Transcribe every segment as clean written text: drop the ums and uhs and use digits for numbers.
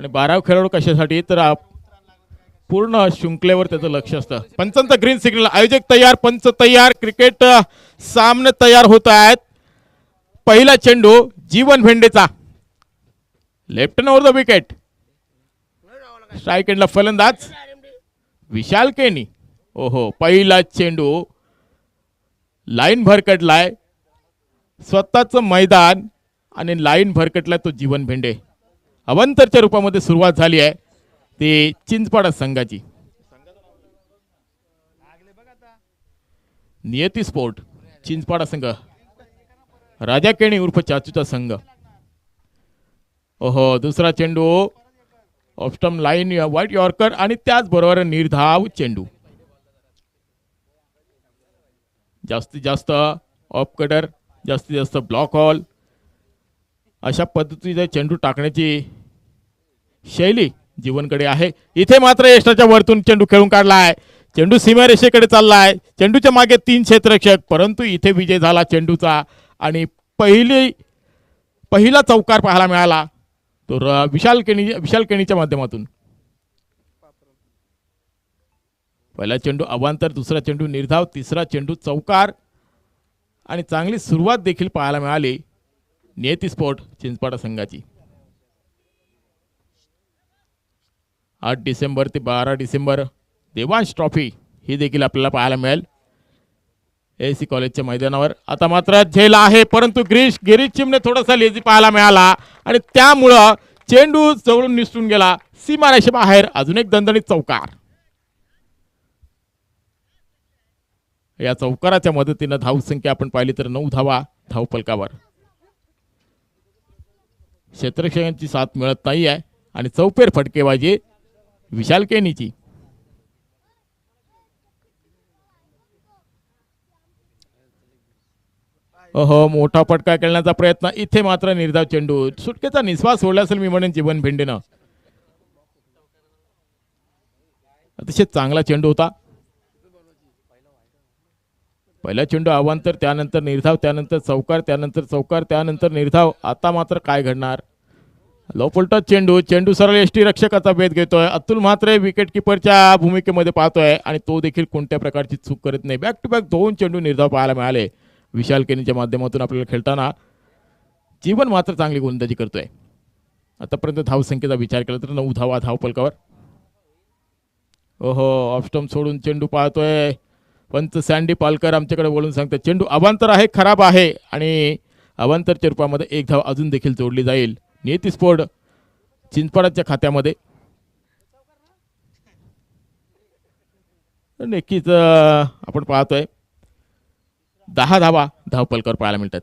आणि 12 खेळाडू कशासाठी तर पूर्ण शृंखलेवर त्याचं लक्ष असतं. पंचांचा ग्रीन सिग्नल, आयोजक तयार, पंच तयार, क्रिकेट सामने तयार होत आहेत. पहिला चेंडू जीवन भेंडेचा, left over the wicket. Strike एंडला फलंदाज विशाल केनी. ओहो, पहिला चेंडू लाईन भरकटलाय, स्वतःचं मैदान आणि लाईन भरकटलाय तो जीवन भेंडे. अवंतरच्या रूपामध्ये सुरुवात झाली आहे ते चिंचपाडा संघाची. नियती स्पोर्ट चिंचपाडा संघ, राजा केणी उर्फ चाचूचा संघ. ओहो, दुसरा चेंडू ऑफस्टम लाईन व्हाईट यॉर्कर आणि त्याचबरोबर निर्धाव चेंडू. जास्तीत जास्त ऑफ कटर, जास्तीत जास्त ब्लॉक हॉल, अशा पद्धतीचे चेंडू टाकण्याची शैली जीवनकडे आहे. इथे मात्र यष्टाच्या वरतून चेंडू खेळून काढलाय. चेंडू सीमारेषेकडे चाललाय. चेंडूच्या मागे 3 क्षेत्ररक्षक, परंतु इथे विजय झाला चेंडूचा आणि पहिला चौकार पाहायला मिळाला तो विशाल केणीच्या माध्यमातून. पहिला चेंडू अवांतर, दुसरा चेंडू निर्धाव, तिसरा चेंडू चौकार आणि चांगली सुरुवात देखील पाहायला मिळाली नियती स्पोर्ट चिंचपाडा संघाची. 8 डिसेंबर ते 12 डिसेंबर देवांश ट्रॉफी ही देखील आपल्याला पाहायला मिळेल एसी कॉलेजच्या मैदानावर. आता मात्र झेल आहे, परंतु गिरीश चिमणे थोडासा लेझी पाहायला मिळाला आणि त्यामुळं चेंडू जवळून निसटून गेला सीमारेषे बाहेर. अजून एक दणदणीत चौकार. या चौकाराच्या मदतीनं धावसंख्या आपण पाहिली तर 9 धावा धावफलकावर. क्षेत्ररक्षकांची साथ मिळत नाही आहे आणि चौफेर फटकेबाजी विशाल केनीची. ओहो, मोठा फटका खेळण्याचा प्रयत्न. इथे मात्र निर्धाव चेंडू, सुटकेचा निश्वास सोडला असेल मी म्हणेन जीवन भेंडेनं. अतिशय चांगला चेंडू होता. पहिला चेंडू अवांतर, त्यानंतर निर्धाव, त्यानंतर चौकार, त्यानंतर चौकार, त्यानंतर निर्धाव. आता मात्र काय घडणार? लोपलटा चेंडू सरळ एसटी रक्षकाचा भेद घेतोय. अतुल म्हात्रे विकेट किपरच्या भूमिकेमध्ये पाहतोय आणि तो देखील कोणत्या प्रकारची चूक करत नाही. बॅक टू बॅक 2 चेंडू निर्धाव पाहायला मिळाले विशाल केनीच्या माध्यमातून आपल्याला खेळताना. जीवन मात्र चांगली गोलंदाजी करतोय. आतापर्यंत धावसंख्येचा विचार केला तर 9 धावा धावफलकावर. ओहो, ऑफस्टम्प सोडून चेंडू पाहतोय पंच सँडी पालकर आमच्याकडे बोलून सांगतात चेंडू अवांतर आहे, खराब आहे आणि अवांतरच्या रूपामध्ये 1 धाव अजून देखील जोडली जाईल नियती स्पोर्ट चिंचपाडाच्या खात्यामध्ये. नक्कीच आपण पाहतोय 10 धावा धावफलकावर पाहायला मिळतात.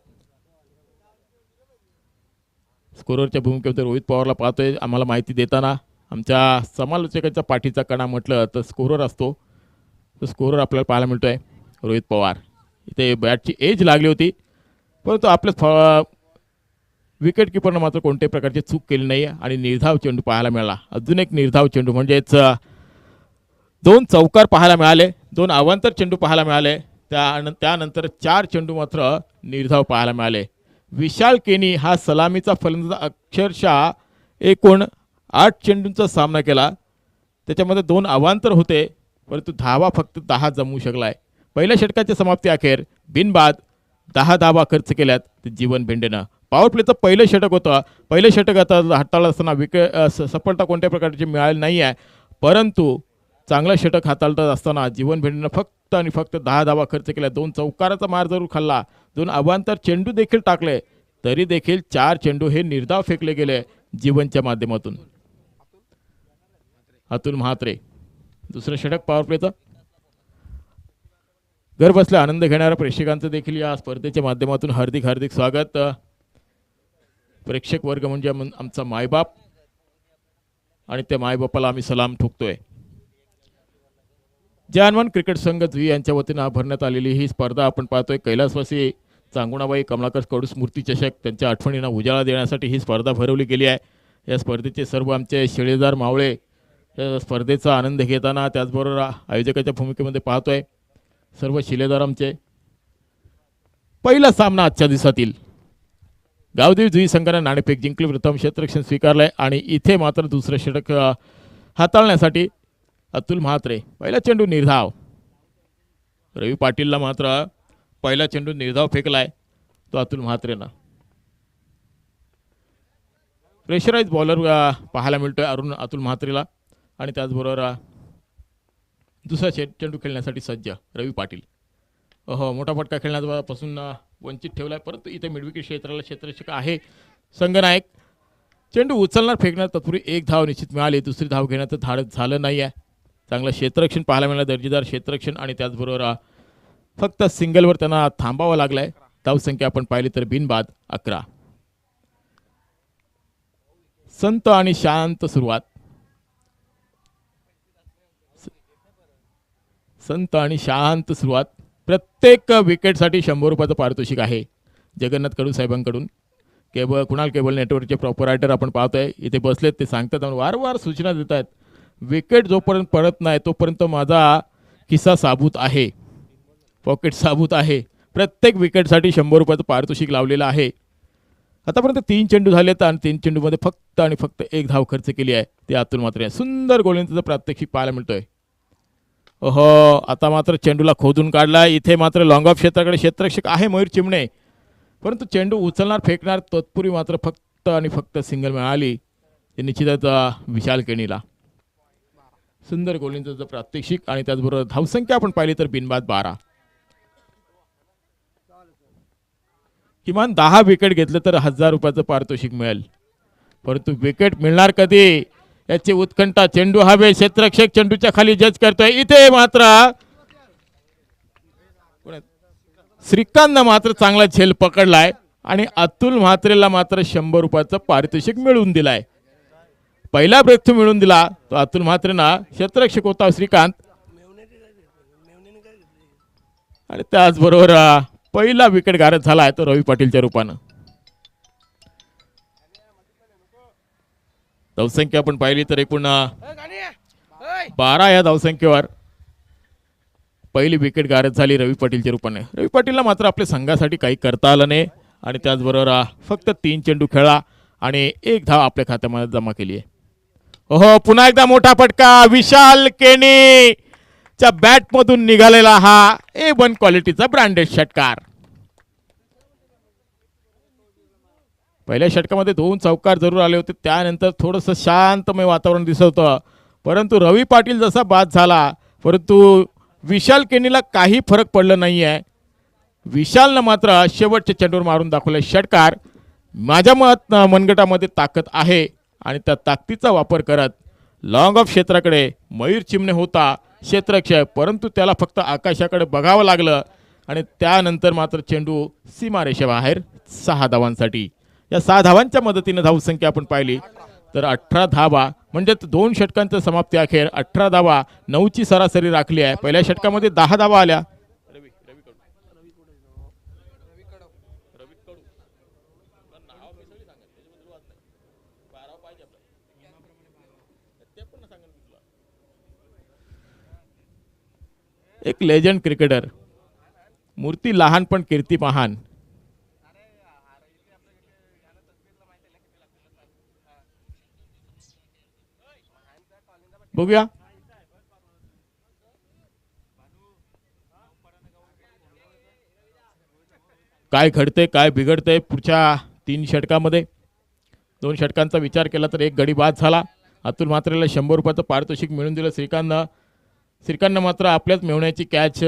स्कोररच्या भूमिकेमध्ये रोहित पवारला पाहतोय आम्हाला माहिती देताना. आमच्या समालोचकांच्या पाठीचा कणा म्हटलं तर स्कोरर असतो, तो स्कोरर आपल्याला पाहायला मिळतोय रोहित पवार. इथे बॅटची एज लागली होती, परंतु आपल्या विकेट किपरनं मात्र कोणत्याही प्रकारची चूक केली नाही आणि निर्धाव चेंडू पाहायला मिळाला. अजून एक निर्धाव चेंडू म्हणजेच 2 चौकार पाहायला मिळाले, 2 अवांतर चेंडू पाहायला मिळाले. त्यानंतर 4 चेंडू मात्र निर्धाव पाहायला मिळाले. विशाल केनी हा सलामीचा फलंदाज अक्षरशः एकूण 8 चेंडूंचा सामना केला. त्याच्यामध्ये 2 अवांतर होते, परंतु धावा फक्त 10 जमवू शकलाय. पहिल्या षटकाच्या समाप्ती अखेर बिनबाद 10 धावा खर्च केल्यात जीवन भेंडेनं. पॉवर प्लेचं पहिलं षटक होतं. पहिलं षटक आता हाताळत असताना सफलता कोणत्या प्रकारची मिळाली नाही आहे, परंतु चांगलं षटक हाताळत असताना जीवन भेंडेनं फक्त आणि फक्त 10 धावा खर्च केल्या. 2 चौकाराचा मार जरूर खाल्ला, 2 अवांतर चेंडू देखील टाकले, तरी देखील 4 चेंडू हे निर्धाव फेकले गेले जीवनच्या माध्यमातून. अतुल म्हात्रे दुसरं षटक पॉवर प्लेचं. घर बसल्या आनंद घेणाऱ्या प्रेक्षकांचं देखील या स्पर्धेच्या माध्यमातून हार्दिक हार्दिक स्वागत. प्रेक्षक वर्ग म्हणजे आमचा मायबाप आणि त्या मायबापाला आम्ही सलाम ठोकतोय. जय हनुमान क्रिकेट संघ जुई यांच्या वतीनं भरण्यात आलेली ही स्पर्धा आपण पाहतोय. कैलासवासी चांगुणाबाई कमलाकर कडू स्मृती चषक त्यांच्या आठवणींना उजाळा देण्यासाठी ही स्पर्धा भरवली गेली आहे. या स्पर्धेचे सर्व आमचे शिळेदार मावळे या स्पर्धेचा आनंद घेताना, त्याचबरोबर आयोजकाच्या भूमिकेमध्ये पाहतोय सर्व शिलेदार आमचे. पहिला सामना आजच्या दिवसातील गावदेवी जुई संघाने नाणेफेक जिंकली, प्रथम क्षेत्ररक्षण स्वीकारलंय आणि इथे मात्र दुसरं षटक हाताळण्यासाठी अतुल म्हात्रे. पहिला चेंडू निर्धाव. रवी पाटीलला मात्र पहिला चेंडू निर्धाव फेकलाय तो अतुल म्हात्रेनं. प्रेशराईज बॉलर पाहायला मिळतोय अतुल म्हात्रेला आणि त्याचबरोबर दुसरा चेंडू खेळण्यासाठी सज्ज रवी पाटील. मोठा फटका खेळण्यापासून वंचित ठेवलाय, परंतु इथे मिडविकेट क्षेत्राला क्षेत्ररक्षक आहे संघनायक. चेंडू उचलणार फेकण्यात तत्पूर्वी एक धाव निश्चित मिळाली, दुसरी धाव घेण्याचं धाडस झालं नाही आहे. चांगलं क्षेत्ररक्षण पाहायला मिळालं, दर्जेदार क्षेत्ररक्षण आणि त्याचबरोबर फक्त सिंगलवर त्यांना थांबावं लागलंय. धावसंख्या आपण पाहिली तर बिनबाद 11. संत आणि शांत सुरुवात. संत आणि शांत सुरुवात. प्रत्येक विकेटसाठी 100 रुपयाचं पारितोषिक आहे जगन्नाथ कडू साहेबांकडून. कुणाल केबल नेटवर्कचे प्रॉपरायटर आपण पाहतोय इथे बसलेत, ते सांगतात वारंवार सूचना देत आहेत, विकेट जोपर्यंत पडत नाही तोपर्यंत माझा खिस्सा साबूत आहे, पॉकेट साबूत आहे. प्रत्येक विकेटसाठी 100 रुपयाचं पारितोषिक लावलेलं आहे. आतापर्यंत 3 चेंडू झालेत आणि 3 चेंडूमध्ये फक्त आणि फक्त एक धाव खर्च केली आहे, ते अतुल म्हात्रे. सुंदर गोलंदाजीचं प्रात्यक्षिक पाहायला मिळतोय. आता मात्र चेंडूला खोदून काढला. इथे मात्र लॉंग ऑफ क्षेत्राकडे क्षेत्ररक्षक आहे मयूर चिमणे, परंतु चेंडू उचलणार फेकणार तत्पूर्वी मात्र फक्त आणि फक्त सिंगल मिळाली, ते निश्चितच विशाल केणीला. सुंदर गोलंदाजीचं प्रात्यक्षिक आणि त्याचबरोबर धावसंख्या आपण पाहिली तर बिनबाद 12. किमान 10 विकेट घेतले तर 1000 रुपयाचं पारितोषिक मिळेल, परंतु विकेट मिळणार कधी याची उत्कंठा. चेंडू हवे, क्षेत्ररक्षक चेंडूच्या खाली जज करतोय. इथे मात्र श्रीकांतनं मात्र चांगला झेल पकडलाय आणि अतुल म्हात्रेला मात्र 100 रुपयाचं पारितोषिक मिळवून दिलाय. पहिला ब्रेक मिळवून दिला तो अतुल म्हात्रेना. क्षेत्ररक्षक होता श्रीकांत आणि त्याचबरोबर पहिला विकेट गारद झालाय तो रवी पाटीलच्या रूपानं. धावसंख्या आपण पाहिली तर एकूण 12 या धावसंख्येवर पहिली विकेट गारद झाली रवी पाटीलच्या रूपाने. रवी पाटीलला मात्र आपल्या संघासाठी काही करता आलं नाही आणि त्याचबरोबर फक्त 3 चेंडू खेळला आणि एक धाव आपल्या खात्यामध्ये जमा केली आहे. पुन्हा एकदा मोठा फटका. विशाल केणीच्या बॅटमधून निघालेला हा A1 क्वालिटीचा ब्रँडेड षटकार. पहिल्या षटकामध्ये 2 चौकार जरूर आले होते, त्यानंतर थोडंसं शांतमय वातावरण दिसत होतं, परंतु रवी पाटील जसा बाद झाला परंतु विशाल केणीला काही फरक पडला नाही आहे. विशालनं मात्र शेवटच्या चेंडूवर मारून दाखवले षटकार. माझ्या मनगटामध्ये ताकद आहे आणि त्या ताकदीचा वापर करत लॉंग ऑफ क्षेत्राकडे मयूर चिमणे होता क्षेत्ररक्षक, परंतु त्याला फक्त आकाशाकडे बघावं लागलं आणि त्यानंतर मात्र चेंडू सीमारेषेबाहेर 6 धावांसाठी. या 6 धावांच्या मदतीने धावसंख्या आपण पाहिली तर 18 धावा, म्हणजे 2 षटकांच्या समाप्ती अखेर 18 धावा 9ची सरासरी राखली आहे. पहिल्या षटकामध्ये 10 धावा आल्या. एक लेजंड क्रिकेटर, मूर्ती लहान पण कीर्ती महान. बघूया काय घडते काय बिघडते पुढच्या 3 षटकामध्ये. 2 षटकांचा विचार केला तर एक गडी बाद झाला. अतुल म्हात्रेला 100 रुपयाचं पारितोषिक मिळून दिलं श्रीकांतनं मात्र आपल्याच मेवण्याची कॅच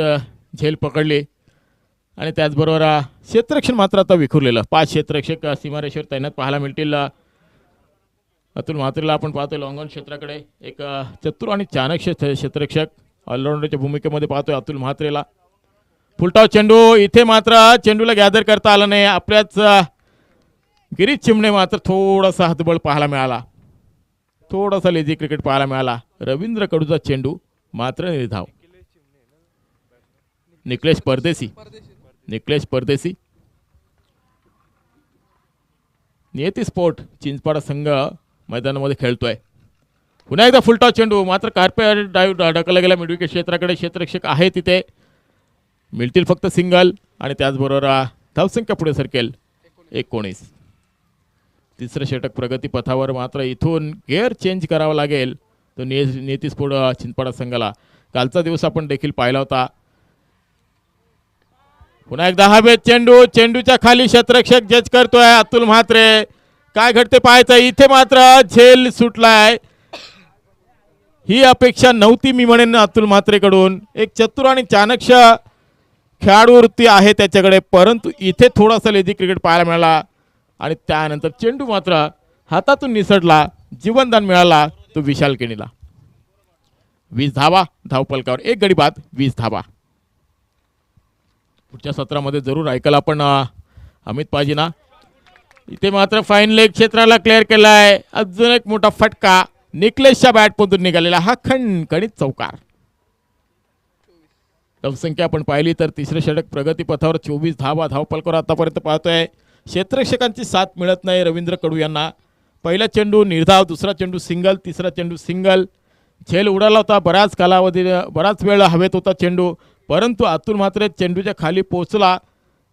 झेल पकडली आणि त्याचबरोबर क्षेत्ररक्षण मात्र आता विखुरलेलं. 5 क्षेत्ररक्षक सीमारेषेवर तैनात पाहायला मिळतील. अतुल म्हात्रेला आपण पाहतोय लॉंग ऑन क्षेत्राकडे एक चतुर आणि चाणक्य क्षेत्ररक्षक ऑलराऊंडरच्या भूमिकेमध्ये पाहतोय अतुल म्हात्रेला. फुलटाव चेंडू, इथे मात्र चेंडूला गॅदर करता आला नाही. आपल्याच गिरीश चिमणे मात्र थोडासा हातबळ पाहायला मिळाला, थोडासा लेझी क्रिकेट पाहायला मिळाला. रवींद्र कडूचा चेंडू मात्र निर्धाव. निकलेश परदेसी नियती स्पोर्ट चिंचपाडा संघ मैदानामध्ये खेळतोय. पुन्हा एकदा फुलटॉस चेंडू, मात्र कार्पेट डायव्ह ढकलला गेला मिडविकेट क्षेत्राकडे. क्षेत्ररक्षक आहे तिथे, मिळतील फक्त सिंगल आणि त्याचबरोबर धावसंख्या पुढे सरकेल 19. तिसरं षटक प्रगती पथावर. मात्र इथून गेअर चेंज करावा लागेल तो नेतीस्फोट चिंचपाडा संघाला. कालचा दिवस आपण देखील पाहिला होता. पुन्हा एकदा हवेत चेंडू, चेंडूच्या खाली क्षेत्ररक्षक जज करतोय अतुल म्हात्रे. काय घडते पाहायचं. इथे मात्र झेल सुटलाय. ही अपेक्षा नव्हती मी म्हणेन अतुल म्हात्रेकडून. एक चतुर आणि चाणक्य खेळाडू वृत्ती आहे त्याच्याकडे, परंतु इथे थोडासा लेझी क्रिकेट पाहायला मिळाला आणि त्यानंतर चेंडू मात्र हातातून निसटला. जीवनदान मिळाला तो विशाल केणीला. 20 धावा धावपलकावर, 1 गडी बाद, 20 धावा. पुढच्या सत्रामध्ये जरूर ऐकायला आपण अमित पाजीना. इथे मात्र फाईन लेग क्षेत्राला क्लिअर केलाय. अजून एक मोठा फटका निकलेशच्या बॅटमधून निघालेला हा खणखणीत चौकार. धावसंख्या आपण पाहिली तर तिसरे षटक प्रगती पथावर 24 धावा धावपलकावर आतापर्यंत पाहतोय. क्षेत्ररक्षकांची साथ मिळत नाही रवींद्र कडू यांना. पहिला चेंडू निर्धाव, दुसरा चेंडू सिंगल, तिसरा चेंडू सिंगल. झेल उडाला होता बराच कालावधी, बराच वेळ हवेत होता चेंडू, परंतु अतुल म्हात्रे चेंडूच्या खाली पोहोचला.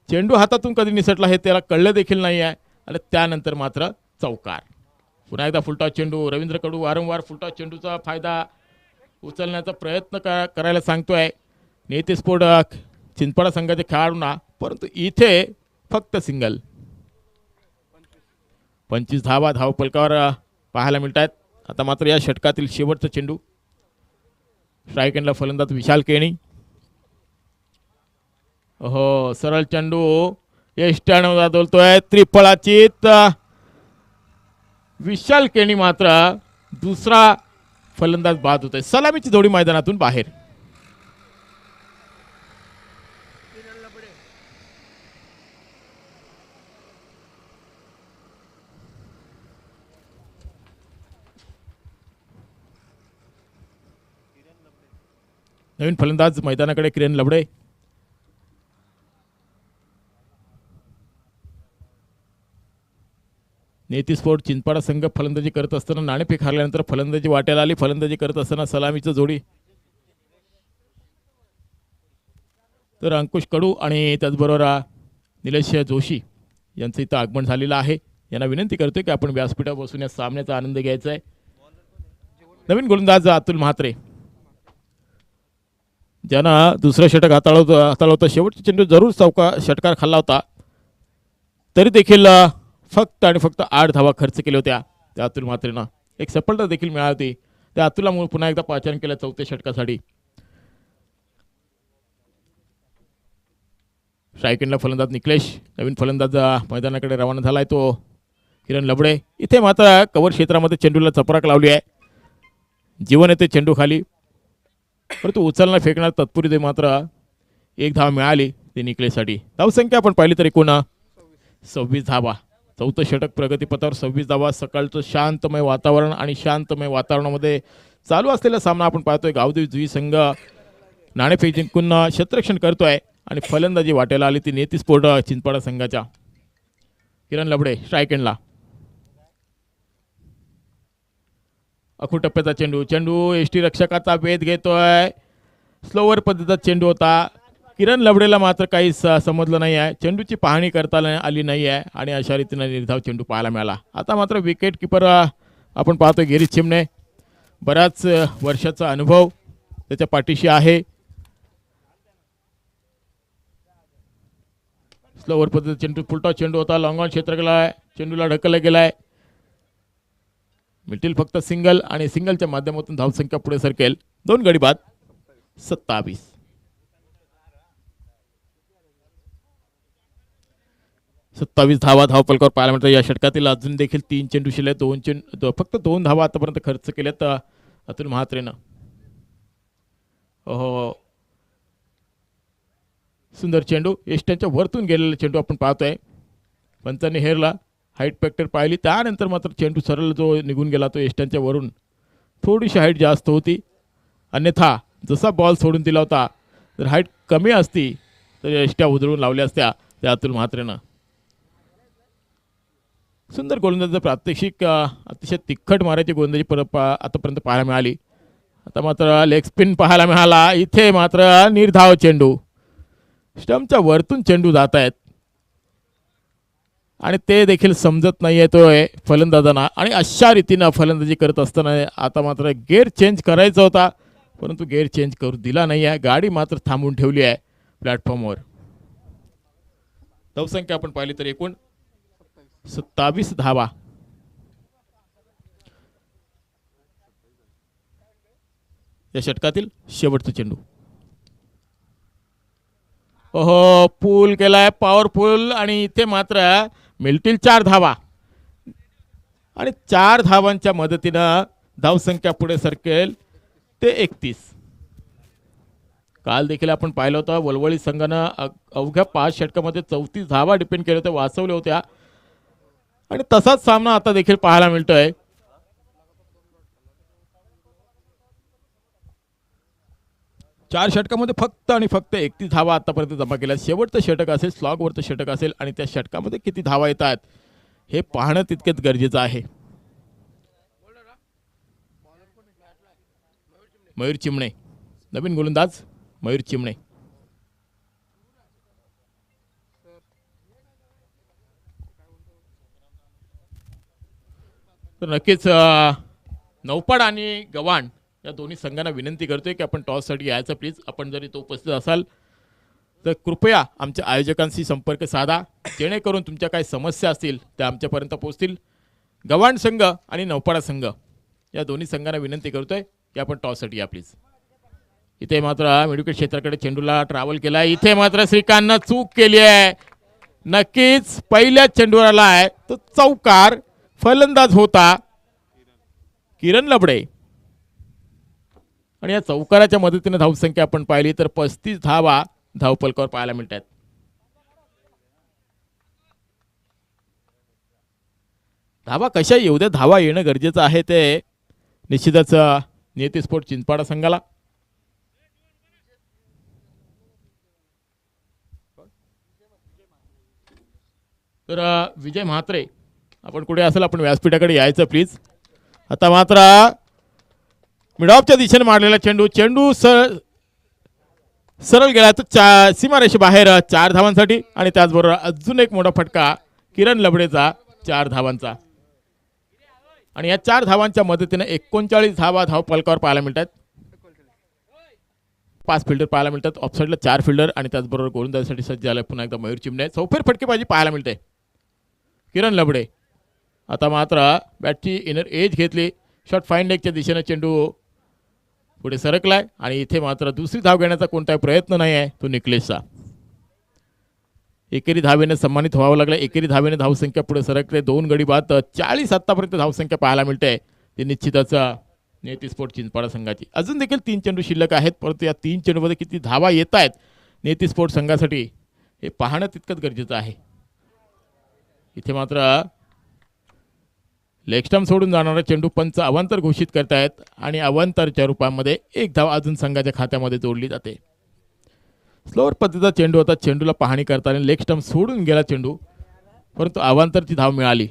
चेंडू हातातून कधी निसटला हे त्याला कळलं देखील नाही आहे आणि त्यानंतर मात्र चौकार. पुन्हा एकदा फुलटॉस चेंडू. रवींद्र कडू वारंवार फुलटॉस चेंडूचा फायदा उचलण्याचा प्रयत्न करायला सांगतोय नेतीस्फोट चिंचपाडा संघाच्या खेळाडूंना, परंतु इथे फक्त सिंगल. 25 धावा धावपलकावर पाहायला मिळत आहेत. आता मात्र या षटकातील शेवटचा चेंडू. स्ट्राईक एंडला फलंदाज विशाल केणी. हो, सरळ चेंडू एष्टानं बोलतोय त्रिफळाचीत. विशाल केणी मात्र दुसरा फलंदाज बाद होतोय. सलामीची जोडी मैदानातून बाहेर. नवीन फलंदाज मैदानाकडे किरण लबडे. नेतीस्फोट चिंचपाडा संघ फलंदाजी करत असताना नाणेफेक हारल्यानंतर फलंदाजी वाट्याला आली. फलंदाजी करत असताना सलामीचं जोडी तर अंकुश कडू आणि त्याचबरोबर निलेश जोशी यांचं इथं आगमन झालेलं आहे. यांना विनंती करतोय की आपण व्यासपीठावर बसून या सामन्याचा आनंद घ्यायचा आहे. नवीन गोलंदाज अतुल म्हात्रे ज्यांना दुसरं षटक हाताळलं होतं. शेवटचा चेंडू जरूर षटकार खाल्ला होता, तरी देखील फक्त आणि फक्त 8 धावा खर्च केल्या होत्या त्या अतुल म्हात्रेनं. एक सफलता देखील मिळाली होती. त्या अतुलला पुन्हा एकदा पाचारण केलं चौथ्या षटकासाठी. स्ट्राईक एंडला फलंदाज निकलेश. नवीन फलंदाज मैदानाकडे रवाना झालाय तो किरण लबडे. इथे मात्र कव्हर क्षेत्रामध्ये चेंडूला चपराक लावली आहे. जीवन येते चेंडू खाली, परंतु उचलणं फेकण्यात तत्पुरी मात्र 1 धावा मिळाली ते निकलेशसाठी. धावसंख्या आपण पाहिली तर एकूण 26 धावा. चौथं षटक प्रगतीपथावर 26 धावा. सकाळचं शांतमय वातावरण आणि शांतमय वातावरणामध्ये चालू असलेला सामना आपण पाहतोय. गावदेवी जुई संघ नाणेफेक जिंकून क्षेत्ररक्षण करतोय आणि फलंदाजी वाट्याला आली ती नेतीस्फोट चिंचपाडा संघाच्या. किरण लबडे स्ट्राईक एंडला. अखू टप्प्याचा चेंडू. चेंडू एसटी रक्षकाचा वेध घेतोय. स्लोवर पद्धतीचा चेंडू होता. किरण लबडेला मात्र काही समजलं नाही आहे. चेंडूची पाहणी करता आली नाही आहे आणि अशा रीतीने निर्धाव चेंडू पाहायला मिळाला. आता मात्र विकेट किपर आपण पाहतोय गिरीश चिमणे. बऱ्याच वर्षाचा अनुभव त्याच्या पाठीशी आहे. स्लोवर पद्धतीचा चेंडू फुलटॉस चेंडू होता. लॉंग ऑन क्षेत्र गेलाय. चेंडूला ढकलला गेलाय. मिळतील फक्त सिंगल आणि सिंगलच्या माध्यमातून धावसंख्या पुढे सरकेल. 2 गडी बाद, 27. 27 धावा धावपलकावर पाहायला मिळतात. या षटकातील अजून देखील 3 चेंडू शिल्लक. फक्त 2 धावा आतापर्यंत खर्च केल्यात अतुल म्हात्रेनं. हो, सुंदर चेंडू. एस्ट्यांच्या वरतून गेलेला चेंडू आपण पाहतोय. पंचांनी हेरला. हाईट फॅक्टर पाहिली, त्यानंतर मात्र चेंडू सरळ जो निघून गेला तो एस्ट्यांच्या वरून. थोडीशी हाईट जास्त होती, अन्यथा जसा बॉल सोडून दिला होता जर हाईट कमी असती तर एस्ट्या उधळून लावल्या असत्या त्या अतुल म्हात्रेनं. सुंदर गोलंदाजीचं प्रात्यक्षिक. अतिशय तिखट मारायची गोलंदाजी आतापर्यंत पाहायला मिळाली. आता मात्र लेग स्पिन पाहायला मिळाला. इथे मात्र निर्धाव चेंडू. स्टंपच्या वरतून चेंडू जात आहेत. आणि ते देखील समजत नाही आहे तो फलंदाजांना. आणि अशा रीतीनं फलंदाजी करत असताना आता मात्र गेअर चेंज करायचा होता, परंतु गेअर चेंज करू दिला नाही आहे. गाडी मात्र थांबवून ठेवली आहे प्लॅटफॉर्मवर. धावसंख्या आपण पाहिली तर एकूण 27 धावा. या षटकातील शेवटचा चेंडू. ओहो, पूल केलाय पॉवरफुल आणि इथे मात्र मिळतील 4 धावा. आणि 4 धावांच्या मदतीनं धावसंख्या पुढे सरकेल ते 31. काल देखील आपण पाहिलं होतं वलवळी संघानं अवघ्या 5 षटकामध्ये 34 धावा डिपेंड केले होते, वाचवल्या होत्या. आणि तसाच सामना आता देखील पाहायला मिळतोय. चार षटकामध्ये फक्त आणि फक्त 31 धावा आतापर्यंत जमा केल्या. शेवटचं षटक असेल, स्लॉगवरचं षटक असेल आणि त्या षटकामध्ये किती धावा येतात हे पाहणं तितकेच गरजेचं आहे. मयूर चिमणे, नवीन गोलंदाज मयूर चिमणे. तर नक्कीच नौपाड आणि गव्हाण या दोन्ही संघांना विनंती करतोय की आपण टॉससाठी यायचं प्लीज. आपण जर इथं उपस्थित असाल तर कृपया आमच्या आयोजकांशी संपर्क साधा, जेणेकरून तुमच्या काही समस्या असतील त्या आमच्यापर्यंत पोहोचतील. गव्हाण संघ आणि नौपाडा संघ या दोन्ही संघांना विनंती करतोय की आपण टॉससाठी या प्लीज. इथे मात्र मिडविकेट क्षेत्राकडे चेंडूला ट्रॅव्हल केला. इथे मात्र श्रीकांतनं चूक केली आहे. नक्कीच पहिल्या चेंडूवर आला आहे तो चौकार. फलंदाज होता किरण लबडे आणि या चौकाराच्या मदतीने धावसंख्या आपण पाहिली तर 35 धावा धावफलकावर पाहायला मिळतात. धावा कशा येऊ द्या, धावा येणं गरजेचं आहे ते निश्चितच नियती स्पोर्ट चिंचपाडा संघाला. तर विजय म्हात्रे आपण कुठे असेल आपण व्यासपीठाकडे यायचं प्लीज. आता मात्र मिडऑफच्या दिशेने मारलेला चेंडू सरळ गेला तर सीमारेषे बाहेर 4 धावांसाठी. आणि त्याचबरोबर अजून एक मोठा फटका किरण लबडेचा 4 धावांचा. आणि या 4 धावांच्या मदतीने 39 धावा धावफलकावर पाहायला मिळतात. 5 फिल्डर पाहायला मिळतात, ऑफसाईडला 4 फिल्डर आणि त्याचबरोबर गोलंदाजीसाठी सज्ज झालाय पुन्हा एकदा मयूर चिमणे. चौफेर फटकेबाजी पाहायला मिळते किरण लबडे. आता मात्र बॅटची इनर एज घेतली, शॉट फाईन लेगच्या दिशेने चेंडू पुढे सरकलाय आणि इथे मात्र दुसरी धाव घेण्याचा कोणताही प्रयत्न नाही आहे तो निकलेशचा. एकेरी धावेने सन्मानित व्हावं लागलं. एकेरी धावेने धावसंख्या पुढे सरकले. 2 गडी बाद 40 आतापर्यंत धावसंख्या पाहायला मिळते. ते निश्चितच नियती स्पोर्ट चिंचपाडा संघाची. अजून देखील 3 चेंडू शिल्लक आहेत, परंतु या 3 चेंडूमध्ये किती धावा येत आहेत नियती स्पोर्ट संघासाठी हे पाहणं तितकंच गरजेचं आहे. इथे मात्र लेग स्टंप सोडून जाणारा चेंडू पंच अवांतर घोषित करतायत आणि अवांतरच्या रूपामध्ये 1 धाव अजून संघाच्या खात्यामध्ये जोडली जाते. स्लोअर पद्धतीचा चेंडू होता. चेंडूला पाहणी करताना लेग स्टंप सोडून गेला चेंडू, परंतु अवांतरची धाव मिळाली.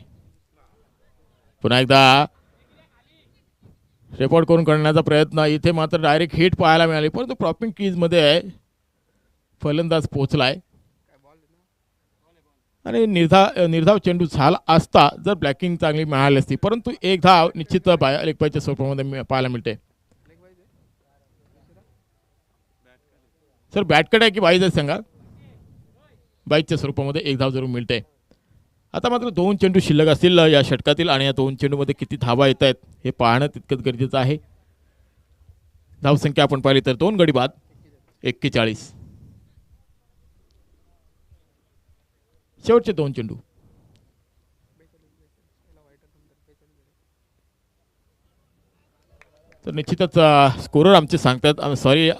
पुन्हा एकदा रेकॉर्ड करून करण्याचा प्रयत्न. इथे मात्र डायरेक्ट हिट पाहायला मिळाली, परंतु प्रॉपिंग क्रीजमध्ये फलंदाज पोहोचलाय आणि निर्धाव चेंडू झाला असता जर ब्लॅकिंग चांगली मिळाली असती, परंतु 1 धाव निश्चित लेगबायच्या स्वरूपामध्ये पाहायला मिळते. सर बॅटकडे आहे की बाईज सांगा. बाईजच्या स्वरूपामध्ये 1 धाव जरूर मिळते. आता मात्र 2 चेंडू शिल्लक असतील या षटकातील आणि या 2 चेंडूमध्ये किती धावा येत आहेत हे पाहणं तितकंच गरजेचं आहे. धावसंख्या आपण पाहिली तर 2 गडी बाद 41. शेवटचे 2 चेंडू. तर निश्चितच स्कोरर आमचे सांगतात सॉरी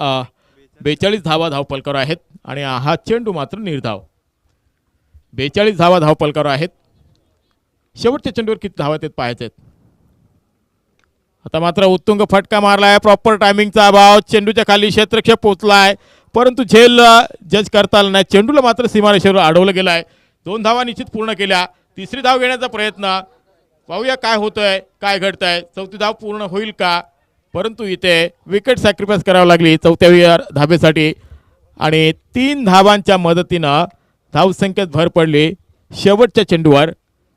42 धावा धावफलकावर आहेत आणि हा चेंडू मात्र निर्धाव. 42 धावा धावफलकावर आहेत. शेवटच्या चेंडूवर किती धावा आहेत पाहायचे आहेत. आता मात्र उत्तुंग फटका मारलाय, प्रॉपर टायमिंगचा अभाव, चेंडूच्या खाली क्षेत्रक्षेप पोहोचलाय, परंतु झेल जज करता आला नाही. चेंडूला मात्र सीमारेषेवर अडवलं गेलं आहे. 2 धावा निश्चित पूर्ण केल्या. 3री धाव घेण्याचा प्रयत्न, पाहूया काय होतंय, काय घडतंय. 4थी धाव पूर्ण होईल का, परंतु इथे विकेट सॅक्रिफाईस करावी लागली 4व्या धावेसाठी आणि 3 धावांच्या मदतीनं धावसंख्येत भर पडली शेवटच्या चेंडूवर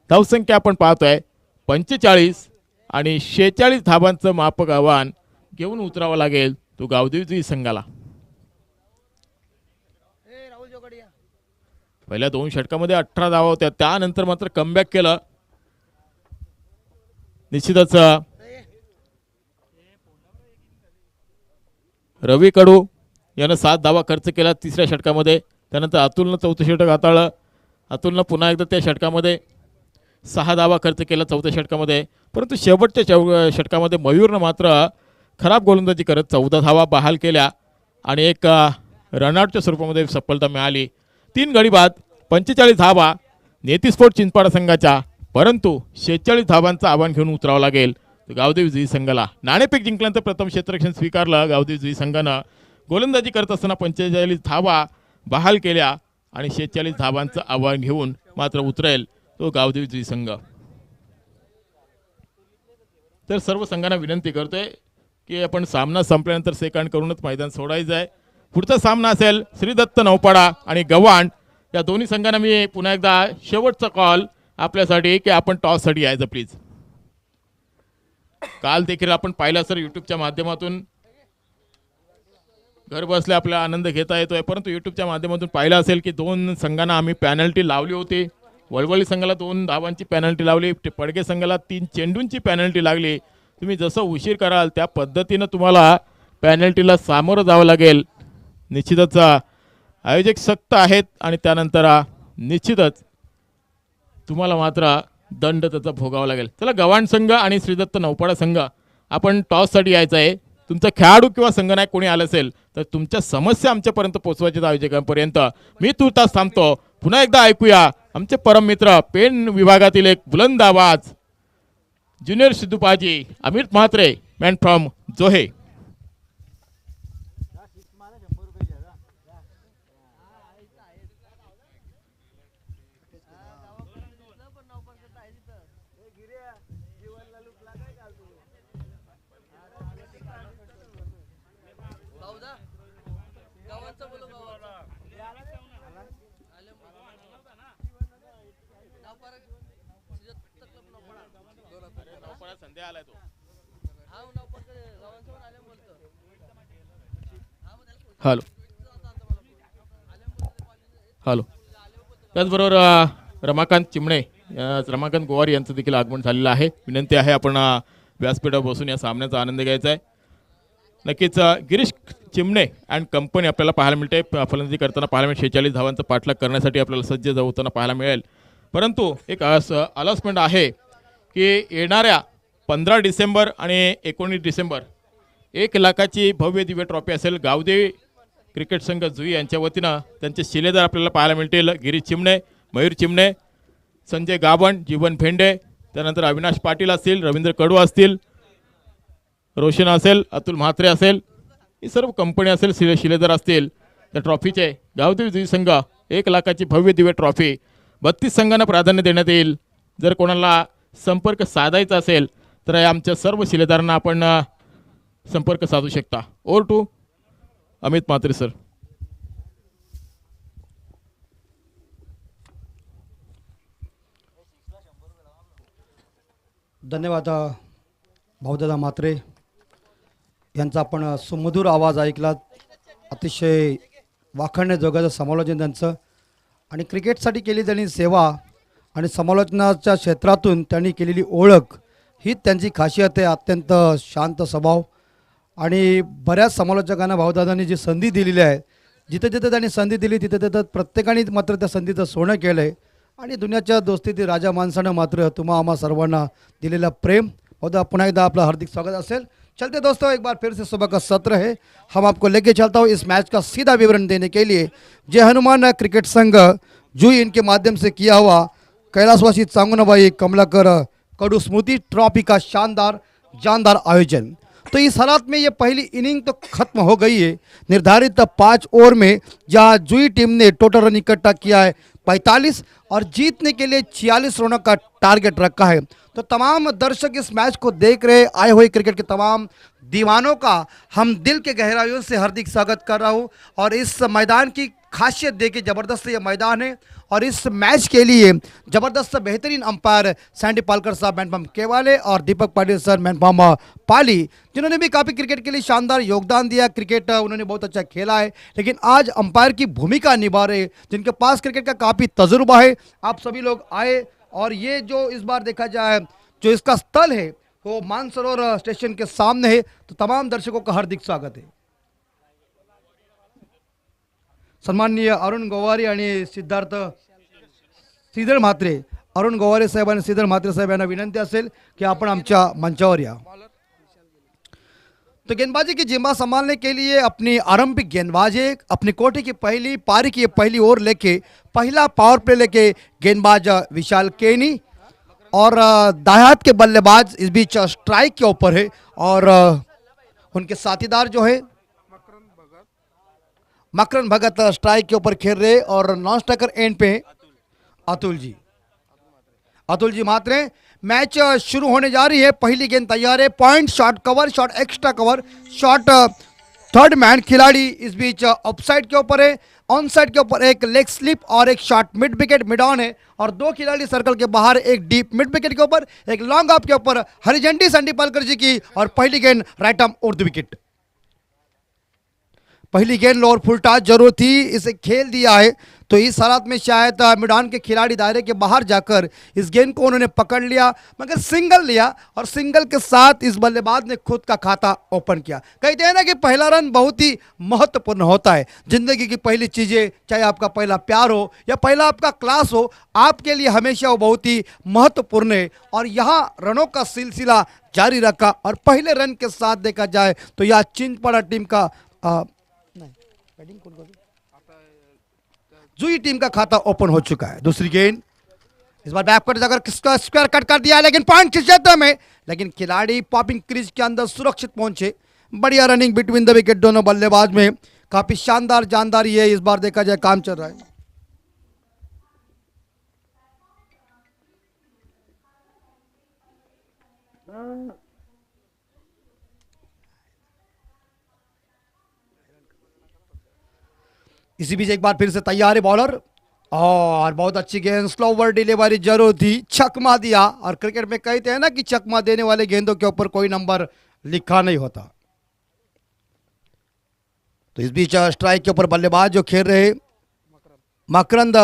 धावसंख्या आपण पाहतोय 45 आणि 46 धावांचं मापक आव्हान घेऊन उतरावं लागेल तो गावदेवी संघाला. पहिल्या 2 षटकामध्ये 18 धावा होत्या, त्यानंतर मात्र कमबॅक केलं. निश्चितच रवी कडू यानं 7 धावा खर्च केला तिसऱ्या षटकामध्ये. त्यानंतर अतुलनं 4थं षटक हाताळलं. अतुलनं पुन्हा एकदा त्या षटकामध्ये 6 धावा खर्च केला 4थ्या षटकामध्ये. परंतु शेवटच्या षटकामध्ये मयूरनं मात्र खराब गोलंदाजी करत 14 धावा बहाल केल्या आणि एक रनआउटच्या स्वरूपामध्ये सफलता मिळाली. 3 गडी बाद 45 धावा नेतीस्फोट चिंचपाडा संघाच्या, परंतु 46 धावांचं आव्हान घेऊन उतरावं लागेल गावदेवी संघाला. नाणेफेक जिंकल्यानंतर प्रथम क्षेत्ररक्षण स्वीकारलं गावदेवी संघानं. गोलंदाजी करत असताना 45 धावा बहाल केल्या आणि 46 धावांचं आव्हान घेऊन मात्र उतरेल तो गावदेवी संघ. तर सर्व संघांना विनंती करतोय की आपण सामना संपल्यानंतर सेकंड करूनच मैदान सोडायचं आहे. पुढचा सामना असेल श्रीदत्त नौपाडा आणि गव्हाण या दोन्ही संघांना मी पुन्हा एकदा शेवटचा कॉल आपल्यासाठी की आपण टॉससाठी यायचं प्लीज. काल देखील आपण पाहिला सर यूट्यूबच्या माध्यमातून घर बसल्या आपला आनंद घेता येतोय, परंतु यूट्यूबच्या माध्यमातून पाहिलं असेल की 2 संघांना आम्ही पॅनल्टी लावली होती. वळवळी संघाला 2 धावांची पॅनल्टी लावली, पडगे संघाला 3 चेंडूंची पॅनल्टी लागली. तुम्ही जसं उशीर कराल त्या पद्धतीनं तुम्हाला पॅनल्टीला सामोरं जावं लागेल. निश्चितच आयोजक सक्त आहेत आणि त्यानंतर निश्चितच तुम्हाला मात्र दंड त्याचा भोगावा लागेल. चला गव्हाण संघ आणि श्रीदत्त नौपाडा संघ आपण टॉससाठी यायचं आहे. तुमचा खेळाडू किंवा संघनायक कोणी आलं असेल तर तुमच्या समस्या आमच्यापर्यंत पोहोचवायच्या आयोजकांपर्यंत. मी तुर्तास थांबतो. पुन्हा एकदा ऐकूया आमचे परम मित्र पेन विभागातील एक बुलंद आवाज junior Sidhu paaji Amit Mhatre man from जोहे. Hello hello. त्याचबरोबर रमाकांत चिमणे रमाकांत गोवारी यांचं देखील आगमन झालेलं आहे. विनंती आहे आपण व्यासपीठावर बसून या सामन्याचा आनंद घ्यायचा आहे. नक्कीच गिरीश चिमणे अँड कंपनी आपल्याला पाहायला मिळते. फलंदाजी करताना पाहायला मिळेल. 46 धावांचा पाठलाग करण्यासाठी आपल्याला सज्ज होताना पाहायला मिळेल. परंतु एक अनाउन्समेंट आहे की येणाऱ्या 15 डिसेंबर आणि 19 डिसेंबर 1 लाखाची भव्य दिव्य ट्रॉफी असेल. गावदेवी क्रिकेट संघ जुई यांच्या वतीनं त्यांचे शिलेदार आपल्याला पाहायला मिळतील. गिरीश चिमणे, मयूर चिमणे, संजय गावण, जीवन भेंडे, त्यानंतर अविनाश पाटील असतील, रवींद्र कडू असतील, रोशन असेल, अतुल म्हात्रे असेल, ही सर्व कंपनी असेल, शिलेदार असतील. त्या ट्रॉफीचे गावदेवी जुई संघ 1 लाखाची भव्य दिव्य ट्रॉफी 32 संघांना प्राधान्य देण्यात येईल. जर कोणाला संपर्क साधायचा असेल तर आमच्या सर्व शिलेदारांना आपण संपर्क साधू शकता. Over to Amit Mhatre sir. धन्यवाद भाऊदादा म्हात्रे यांचा आपण सुमधुर आवाज ऐकला. अतिशय वाखाणण्याजोगाचं समालोचन त्यांचं आणि क्रिकेटसाठी केली त्यांनी सेवा आणि समालोचनाच्या क्षेत्रातून त्यांनी केलेली ओळख ही त्यांची खासियत आहे. अत्यंत शांत स्वभाव आणि बऱ्याच समालोचकांना भाऊदादांनी जी संधी दिलेली आहे, जिथे जिथे त्यांनी संधी दिली तिथे तिथे प्रत्येकाने मात्र त्या संधीचं सोनं केलं आहे. आणि दुनियाच्या दोस्तीतील राजा माणसानं मात्र तुम्हा आम्हा सर्वांना दिलेला प्रेम. भाऊदा पुन्हा एकदा आपलं हार्दिक स्वागत असेल. चलते दोस्तों, एक बार फिर से सुबह का सत्र है. हम आपको लेके चलता हूँ इस मैच का सीधा विवरण देने के लिए. जय हनुमान क्रिकेट संघ जुई इनके माध्यम से किया हुआ कैलाशवासी चांगुनाबाई कमलाकर कडू स्मृति ट्रॉफी का शानदार जानदार आयोजन. तो इस हालात में ये पहली इनिंग तो खत्म हो गई है. निर्धारित 5 ओवर में जहाँ जुई टीम ने टोटल रन इकट्ठा किया है 45 और जीतने के लिए 46 रनों का टारगेट रखा है। तो तमाम दर्शक इस मैच को देख रहे आए हुए क्रिकेट के तमाम दीवानों का हम दिल के गहराइयों से हार्दिक स्वागत कर रहा हूं। और इस मैदान की खासियत देखिए, ज़बरदस्त ये मैदान है और इस मैच के लिए ज़बरदस्त बेहतरीन अंपायर सैंडी पालकर साहब, मैनपाम केवाले और दीपक पाटिल सर, मैनपाम पाली, जिन्होंने भी काफ़ी क्रिकेट के लिए शानदार योगदान दिया। क्रिकेट उन्होंने बहुत अच्छा खेला है, लेकिन आज अंपायर की भूमिका निभा रहे जिनके पास क्रिकेट का काफ़ी तजुर्बा है। आप सभी लोग आए और ये जो इस बार देखा जाए जो इसका स्थल है वो मानसरोवर स्टेशन के सामने है। तो तमाम दर्शकों का हार्दिक स्वागत है। सन्माननीय अरुण गोवारी आणि सिद्धार्थ श्रीधर म्हात्रे, अरुण गोवारे साहेब आणि श्रीधर म्हात्रे साहेब यांना विनंती असेल की आपण आमच्या मंचावर या। तो गेंदबाजी की जिम्मा संभालने के लिए अपनी आरंभिक गेंदबाजी अपनी कोठी की पहली पारी की पहली ओवर लेके पहला पावर प्ले लेके गेंदबाज विशाल केनी और दाएं हाथ के बल्लेबाज इस बीच स्ट्राइक के ऊपर है और उनके साथीदार जो है मकरन भगत स्ट्राइक के ऊपर खेल रहे और नॉन स्ट्राइकर एंड पे अतुल जी मात्रे। मैच शुरू होने जा रही है। पहली गेंद तैयार है। Point, shot cover, shot extra cover, shot third man खिलाड़ी इस बीच ऑफसाइड के ऊपर है। ऑन साइड के ऊपर एक लेग स्लिप और एक shot mid wicket mid on है और दो खिलाड़ी सर्कल के बाहर, एक डीप मिड विकेट के ऊपर, एक लॉन्ग ऑफ के ऊपर हरिझंडी सैंडी पालकर जी की और पहली गेंद right arm over the wicket. पहली गेंद लोअर फुल टॉस जरूर थी, इसे खेल दिया है। तो इस हालात में शायद मिडान के खिलाड़ी दायरे के बाहर जाकर इस गेंद को उन्होंने पकड़ लिया, मगर सिंगल लिया और सिंगल के साथ इस बल्लेबाज ने खुद का खाता ओपन किया। कहते हैं ना कि पहला रन बहुत ही महत्वपूर्ण होता है। जिंदगी की पहली चीज़ें, चाहे आपका पहला प्यार हो या पहला आपका क्लास हो, आपके लिए हमेशा वो बहुत ही महत्वपूर्ण है। और यहाँ रनों का सिलसिला जारी रखा और पहले रन के साथ देखा जाए तो यह चिंचपाड़ा टीम का जुई टीम का खाता ओपन हो चुका है। दूसरी गेंद इस बार बैकवर्ड जाकर किसका स्क्वायर कट कर दिया, लेकिन पॉइंट किस क्षेत्र में, लेकिन खिलाड़ी पॉपिंग क्रीज के अंदर सुरक्षित पहुंचे। बढ़िया रनिंग बिटवीन द विकेट दोनों बल्लेबाज में, काफी शानदार जानदारी है। इस बार देखा जाए काम चल रहा है। इसी बीच एक बार फिर से तैयार है बॉलर और बहुत अच्छी गेंद, स्लोवर डिलीवरी जरूर थी, छकमा दिया। और क्रिकेट में कहते हैं ना कि छकमा देने वाले गेंदों के ऊपर कोई नंबर लिखा नहीं होता। तो इस बीच स्ट्राइक के ऊपर बल्लेबाज जो खेल रहे मकरंद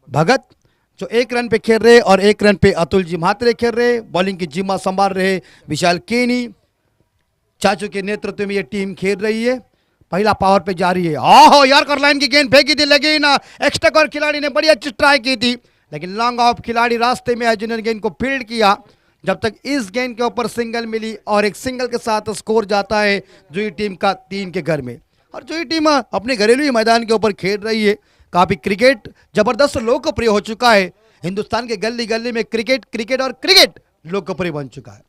भगत, जो एक रन पे खेल रहे और एक रन पे अतुल जी म्हात्रे खेल रहे। बॉलिंग की जिम्मा संभाल रहे विशाल केनी, चाचू के नेतृत्व में ये टीम खेल रही है। पहला पावर पे जारी है। ओहो यॉर्कर लाइन की गेंद फेंकी थी, लेकिन एक्स्ट्रा कवर खिलाड़ी ने बड़ी अच्छी ट्राई की थी, लेकिन लॉन्ग ऑफ खिलाड़ी रास्ते में आए जिन्होंने गेंद को फील्ड किया। जब तक इस गेंद के ऊपर सिंगल मिली और एक सिंगल के साथ स्कोर जाता है जुई टीम का 3 के घर में। और जुई टीम अपने घरेलू मैदान के ऊपर खेल रही है। काफी क्रिकेट जबरदस्त लोकप्रिय हो चुका है। हिंदुस्तान के गली गली में क्रिकेट और क्रिकेट लोकप्रिय बन चुका है।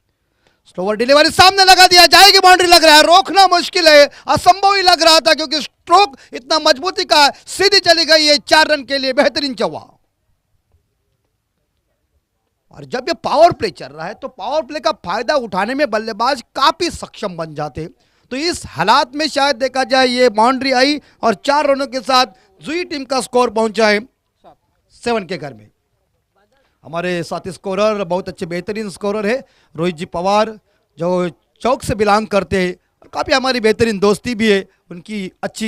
स्लोवर डिलीवरी सामने लगा दिया, जाएगी बाउंड्री लग रहा है, रोकना मुश्किल है, असंभव ही लग रहा था क्योंकि स्ट्रोक इतना मजबूती का सीधी चली गई है। 4 रन के लिए बेहतरीन चौवा। और जब ये पावर प्ले चल रहा है तो पावर प्ले का फायदा उठाने में बल्लेबाज काफी सक्षम बन जाते। तो इस हालात में शायद देखा जाए ये बाउंड्री आई और 4 रनों के साथ जुई टीम का स्कोर पहुंचा है 7 के घर में। हमारे साथी स्कोरर बहुत अच्छे बेहतरीन स्कोरर है रोहित जी पवार, जो चौक से बिलोंग करते हैं और काफ़ी हमारी बेहतरीन दोस्ती भी है। उनकी अच्छी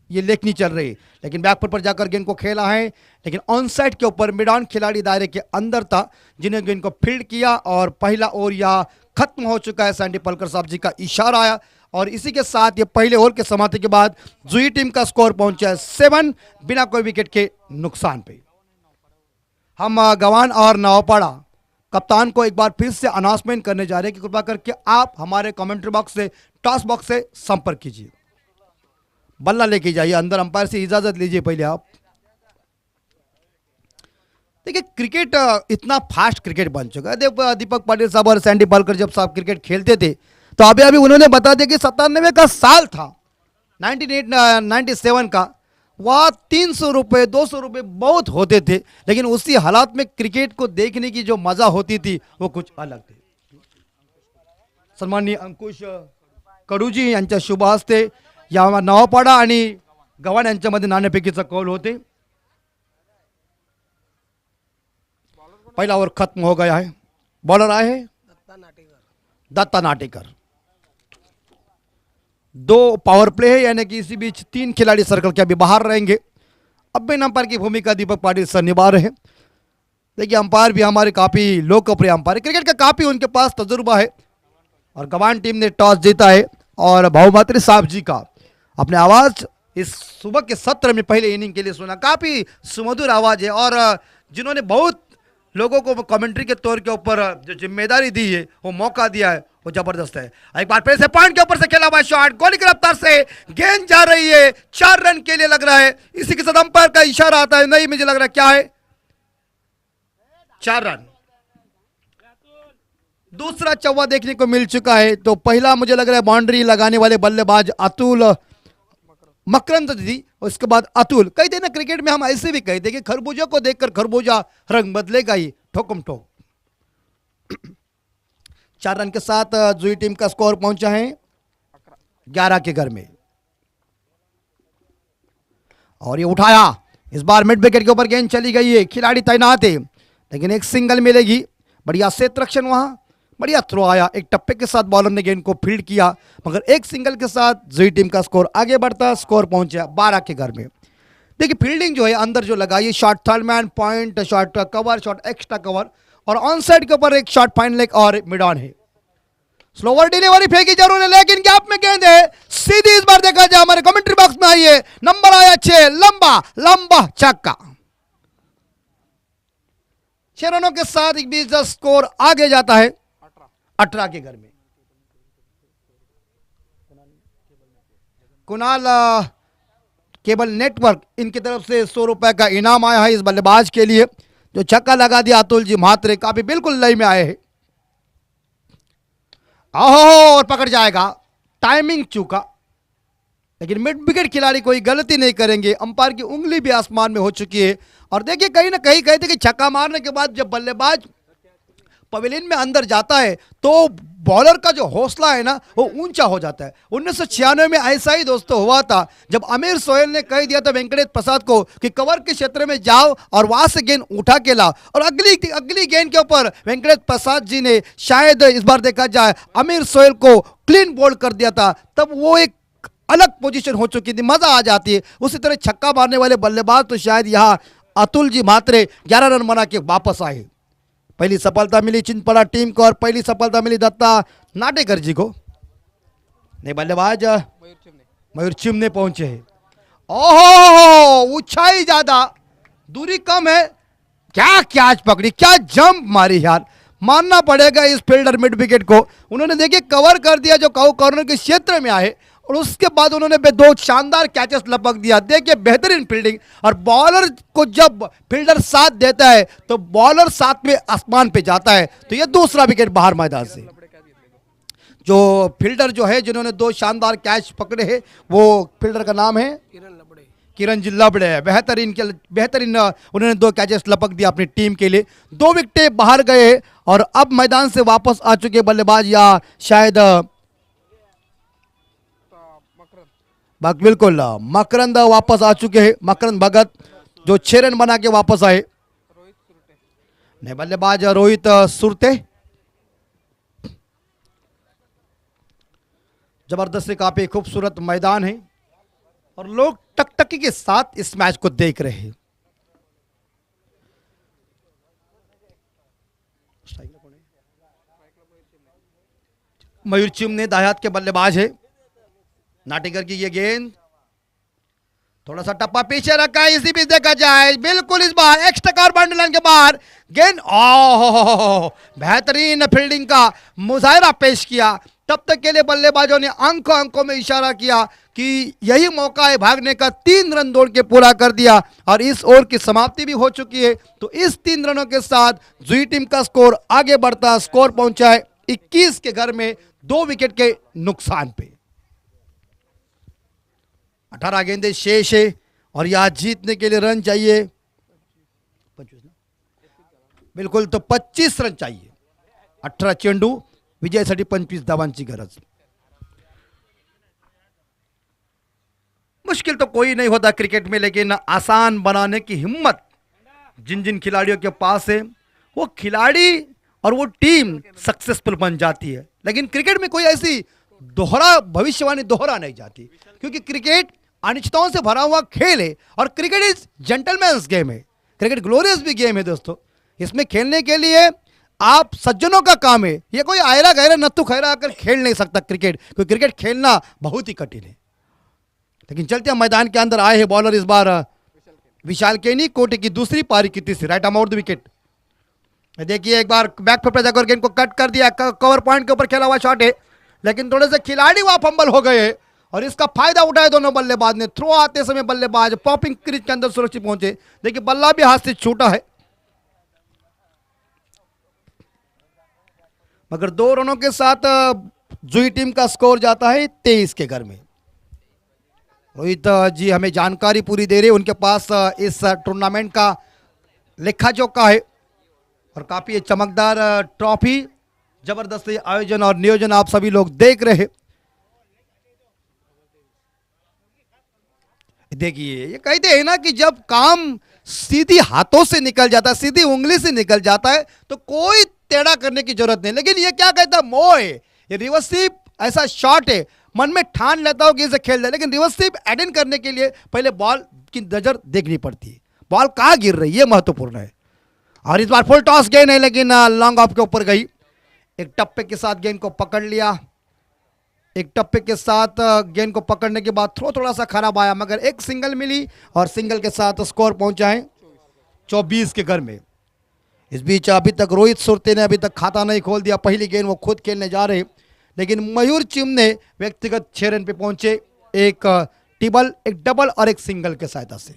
ये लेखनी चल रही है, लेकिन बैकफुट पर जाकर गेंद को खेला है, लेकिन ऑन साइड के ऊपर मिड ऑन खिलाड़ी दायरे के अंदर था जिन्हें गेंद को फील्ड किया और पहला ओवर यह खत्म हो चुका है। सैंडी पालकर साहब जी का इशारा आया और इसी के साथ ये पहले ओवर के समाप्ति के बाद जुई टीम का स्कोर पहुंचा है 7 बिना कोई विकेट के नुकसान पे। हम गवान और नवापाड़ा कप्तान को एक बार फिर से अनाउंसमेंट करने जा रहे हैं कि कृपया करके आप हमारे कमेंट्री बॉक्स से, टॉस बॉक्स से संपर्क कीजिए। बल्ला लेके जाइए अंदर, अंपायर से इजाजत लीजिए पहले आप। देखिए क्रिकेट इतना फास्ट क्रिकेट बन चुका है। दीपक पाटिल साहब और सैंडी पालकर जब साहब क्रिकेट खेलते थे तो अभी उन्होंने बता दिया कि 97 का साल था, 1997 का, वहाँ 300 रुपये 200 रुपये बहुत होते थे, लेकिन उसी हालात में क्रिकेट को देखने की जो मजा होती थी वो कुछ अलग थी। सन्माननीय अंकुश कडूजी यांच्या शुभ हस्ते या नवापाडा आणि गव्हाण यांच्यामध्ये नाणेफेकीचा कौल होते। पहला ओवर खत्म हो गया है। बॉलर आए हैं दत्ता नाटेकर। 2 पावर प्ले है, यानी कि इसी बीच 3 खिलाड़ी सर्कल के अभी बाहर रहेंगे। अब भी अंपायर की भूमिका दीपक पाटिल सर निभा रहे हैं। देखिए अंपायर भी हमारे काफ़ी लोकप्रिय अंपायर, क्रिकेट का काफ़ी उनके पास तजुर्बा है। और गवान टीम ने टॉस जीता है और भावमात्री साहब जी का अपने आवाज़ इस सुबह के सत्र में पहले इनिंग के लिए सुना। काफ़ी सुमधुर आवाज़ है और जिन्होंने बहुत लोगों को कमेंट्री के तौर के ऊपर जो जिम्मेदारी दी है, वो मौका दिया है, वो जबरदस्त है। एक बार फिर से पॉइंट के ऊपर से खेला हुआ शॉट, गोली की रफ्तार से गेंद जा रही है, 4 रन के लिए लग रहा है। इसी के साथ अंपायर का इशारा आता है, नहीं मुझे लग रहा है क्या है, 4 रन। दूसरा चौवा देखने को मिल चुका है। तो पहला मुझे लग रहा है बाउंड्री लगाने वाले बल्लेबाज अतुल मकरंद थी, उसके बाद अतुल। कई दिन क्रिकेट में हम ऐसे भी कहते कि खरबूजा को देखकर खरबूजा रंग बदलेगा ही, ठोकम ठोक। 4 रन के साथ जुई टीम का स्कोर पहुंचा है 11 के घर में। और ये उठाया, इस बार मिड विकेट के ऊपर गेंद चली गई है, खिलाड़ी तैनात है, लेकिन एक सिंगल मिलेगी। बढ़िया सेत रक्षण, वहां बढ़िया थ्रो आया, एक टप्पे के साथ बॉलर ने गेंद को फील्ड किया, मगर एक सिंगल के साथ जुई टीम का स्कोर आगे बढ़ता, स्कोर पहुंचा 12 के घर में। देखिए फील्डिंग जो है अंदर जो लगाई, shot third man point, shot cover, shot extra cover, और ऑन साइड के ऊपर एक शॉट फाइन लेग और मिड ऑन है। स्लोवर डिलीवरी फेंकी जरूर है, लेकिन गैप में गेंद है, सीधी इस बार देखा जाए हमारे कमेंट्री बॉक्स में आई है, नंबर आया 6, लंबा लंबा छक्का। 6 रनों के साथ एक बीच स्कोर आगे जाता है 18 के घर में। कुणाल केबल नेटवर्क इनकी तरफ से 100 रुपए का इनाम आया है इस बल्लेबाज के लिए जो छक्का लगा दिया। अतुल जी म्हात्रे काफी बिल्कुल लय में आए हैं। और पकड़ जाएगा, टाइमिंग चूका, लेकिन मिड विकेट खिलाड़ी कोई गलती नहीं करेंगे। अंपायर की उंगली भी आसमान में हो चुकी है। और देखिए कहीं ना कहीं कहते कि छक्का मारने के बाद जब बल्लेबाज पवेलियन में अंदर जाता है तो बॉलर का जो हौसला है ना वो ऊंचा हो जाता है। 1996 में ऐसा ही दोस्तों हुआ था जब आमिर सोहेल ने कह दिया था वेंकटेश प्रसाद को कि कवर के क्षेत्र में जाओ और वहां से गेंद उठा के लाओ, और अगली गेंद के ऊपर वेंकटेश प्रसाद जी ने शायद इस बार देखा जाए आमिर सोहेल को क्लीन बोल्ड कर दिया था। तब वो एक अलग पोजीशन हो चुकी थी, मजा आ जाती है। उसी तरह छक्का मारने वाले बल्लेबाज तो शायद यहाँ अतुल जी म्हात्रे 11 रन बना के वापस आए। पहली सफलता मिली चिंतपड़ा टीम को और पहली सफलता मिली दत्ता नाटेकर जी को। नहीं बल्लेबाज मयूर चिमने पहुंचे हैं। ओहो ऊंचाई ज्यादा दूरी कम है, क्या कैच पकड़ी, क्या जंप मारी यार, मानना पड़ेगा इस फील्डर मिड विकेट को। उन्होंने देखिए कवर कर दिया जो कॉर्नर के क्षेत्र में आए और उसके बाद उन्होंने 2 शानदार कैचेस लपक दिया। देखिए बेहतरीन फील्डिंग, और बॉलर को जब फील्डर साथ देता है तो बॉलर साथ में आसमान पे जाता है। तो ये दूसरा विकेट बाहर मैदान से। जो फील्डर जो है जिन्होंने 2 शानदार कैच पकड़े हैं वो फील्डर का नाम है किरण जी लबड़े है। बेहतरीन उन्होंने 2 कैचेस लपक दिया अपनी टीम के लिए। 2 विकेटें बाहर गए और अब मैदान से वापस आ चुके बल्लेबाज या शायद बिल्कुल मकरंद वापस आ चुके हैं। मकरंद भगत जो 6 रन बना के वापस आए। नहीं बल्लेबाज रोहित सुरते। जबरदस्त काफी खूबसूरत मैदान है और लोग टकटकी के साथ इस मैच को देख रहे हैं। मयूर चिमने दायात के बल्लेबाज है। नाटेकर की ये गेंद थोड़ा सा टप्पा पीछे रखा है, इसी बीच देखा जाए बिल्कुल इस बार एक्स्ट्रा कार बाउंड्री लाइन के बाहर गेंद। ओह बेहतरीन फील्डिंग का मुजाहिरा पेश किया। तब तक के लिए बल्लेबाजों ने अंकों में इशारा किया कि यही मौका है भागने का। 3 रन दौड़ के पूरा कर दिया और इस ओवर की समाप्ति भी हो चुकी है। तो इस 3 रनों के साथ जुई टीम का स्कोर आगे बढ़ता, स्कोर पहुंचा है 21 के घर में 2 विकेट के नुकसान पे। 18 गेंदें शेष है और यहाँ जीतने के लिए रन चाहिए 25 ना? बिलकुल, तो 25 रन चाहिए. 18 चेंडू, विजयासाठी 25 धावांची गरज. मुश्किल तो कोई नहीं होता क्रिकेट में, लेकिन आसान बनाने की हिम्मत जिन जिन खिलाड़ियों के पास है वो खिलाड़ी और वो टीम सक्सेसफुल बन जाती है. लेकिन क्रिकेट में कोई ऐसी दोहरा भविष्यवाणी दोहरा नहीं जाती, क्योंकि क्रिकेट अनिश्चितताओं से भरा हुआ खेल है और क्रिकेट इज जेंटलमैन्स गेम है. क्रिकेट ग्लोरियस भी गेम है दोस्तों. इसमें खेलने के लिए आप सज्जनों का काम है. ये कोई आयरा गहरा नत्थु खैरा आकर खेल नहीं सकता क्रिकेट, क्योंकि क्रिकेट खेलना बहुत ही कठिन है. लेकिन चलते हम मैदान के अंदर आए हैं. बॉलर इस बार विशाल केनी, कोटे की दूसरी पारी की तीसरी, right arm out the wicket. देखिए एक बार बैक फुट पर जाकर गेंद को कट कर दिया, कवर पॉइंट के ऊपर खेला हुआ शॉट है, लेकिन थोड़े से खिलाड़ी वहां फंबल हो गए और इसका फायदा उठाए दोनों बल्लेबाज ने. थ्रो आते समय बल्लेबाज पॉपिंग क्रीज के अंदर सुरक्षित पहुंचे. देखिए बल्ला भी हाथ से छूटा है, मगर 2 रनों के साथ जुई टीम का स्कोर जाता है 23 के घर में. रोहित जी हमें जानकारी पूरी दे रहे हैं. उनके पास इस टूर्नामेंट का लेखा जोखा है और काफी चमकदार ट्रॉफी, जबरदस्त आयोजन और नियोजन आप सभी लोग देख रहे हैं. देखिए ये कहते हैं ना कि जब काम सीधी हाथों से निकल जाता है, सीधी उंगली से निकल जाता है, तो कोई टेढ़ा करने की जरूरत नहीं. लेकिन ये क्या कहता है, मोह है. ये रिवर्स स्वीप ऐसा शॉट है, मन में ठान लेता हो कि इसे खेल दे, लेकिन रिवर्स स्वीप एड करने के लिए पहले बॉल की नजर देखनी पड़ती है. बॉल कहां गिर रही है, महत्वपूर्ण है. और इस बार फुल टॉस गेंद है, लेकिन लॉन्ग ऑफ के ऊपर गई. एक टप्पे के साथ गेंद को पकड़ लिया. एक टप्पे के साथ गेंद को पकड़ने के बाद थ्रो थोड़ा सा खराब आया, मगर एक सिंगल मिली और सिंगल के साथ स्कोर पहुंचा है 24 के घर में. इस बीच अभी तक रोहित सुरते ने अभी तक खाता नहीं खोल दिया. पहली गेंद वो खुद खेलने जा रहे, लेकिन मयूर चिमने व्यक्तिगत 6 रन पे पहुंचे. एक टिबल, एक डबल और एक सिंगल के सहायता से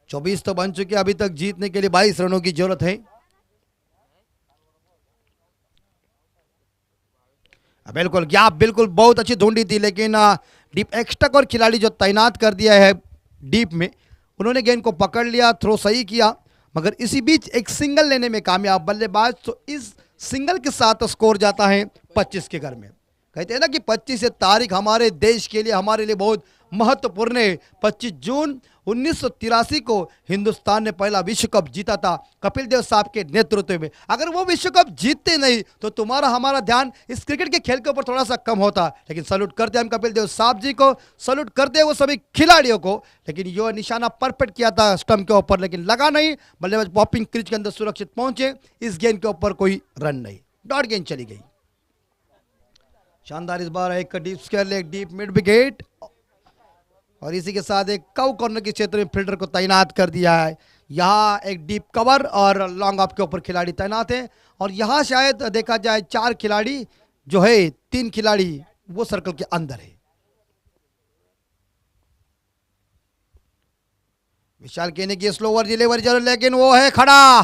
24 तो बन चुके. अभी तक जीतने के लिए 22 रनों की जरूरत है. बिल्कुल गैप, बिल्कुल बहुत अच्छी ढूंढी थी, लेकिन डीप एक्स्ट्रा और खिलाड़ी जो तैनात कर दिया है डीप में, उन्होंने गेंद को पकड़ लिया, थ्रो सही किया, मगर इसी बीच एक सिंगल लेने में कामयाब बल्लेबाज. तो इस सिंगल के साथ स्कोर जाता है 25 के घर में. कहते हैं ना कि 25 तारीख हमारे देश के लिए, हमारे लिए बहुत महत्वपूर्ण है. 25 जून 1983 को हिंदुस्तान ने पहला विश्व कप जीता था कपिल देव साहब के नेतृत्व में. अगर वो विश्व कप जीतते नहीं तो तुम्हारा हमारा ध्यान इस क्रिकेट के खेल के ऊपर थोड़ा सा कम होता. लेकिन सल्यूट करते हैं हम कपिल देव साहब जी को, सल्यूट करते हैं वो सभी खिलाड़ियों को. लेकिन यो निशाना परफेक्ट किया था स्टंप के ऊपर, लेकिन लगा नहीं. बल्लेबाज पॉपिंग क्रीज के अंदर सुरक्षित पहुंचे. इस गेंद के ऊपर कोई रन नहीं, डॉट गेंद चली गई. शानदार इस बार एक डीप स्क्वायर, एक डीप मिड विकेट और इसी के साथ एक कव कॉर्नर के क्षेत्र में फील्डर को तैनात कर दिया है. यहाँ एक डीप कवर और लॉन्ग ऑफ के ऊपर खिलाड़ी तैनात है. और यहाँ शायद देखा जाए 4 खिलाड़ी जो है, 3 खिलाड़ी वो सर्कल के अंदर है. विशाल केनी की स्लोवर डिलीवरी जरूर, लेकिन वो है खड़ा,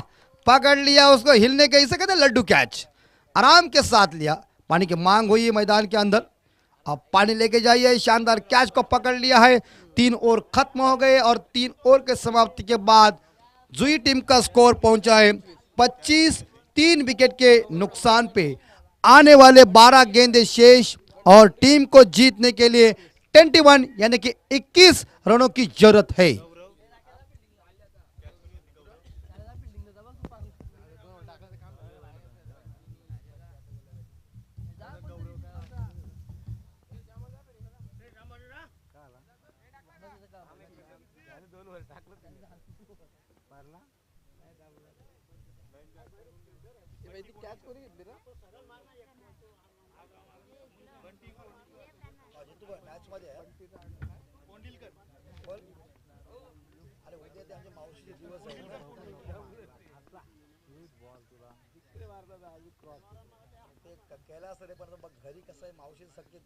पकड़ लिया उसको. हिलने के इसे कहते हैं लड्डू कैच, आराम के साथ लिया. पानी की मांग हुई है मैदान के अंदर, अब पानी लेके जाइए. शानदार कैच को पकड़ लिया है. 3 ओवर खत्म हो गए और 3 ओवर के समाप्ति के बाद जुई टीम का स्कोर पहुंचा है 25. 3 विकेट के नुकसान पे आने वाले 12 गेंदे शेष और टीम को जीतने के लिए 21 यानी कि 21 रनों की जरूरत है. कैलास घरी कसं आहे मावशी सगळे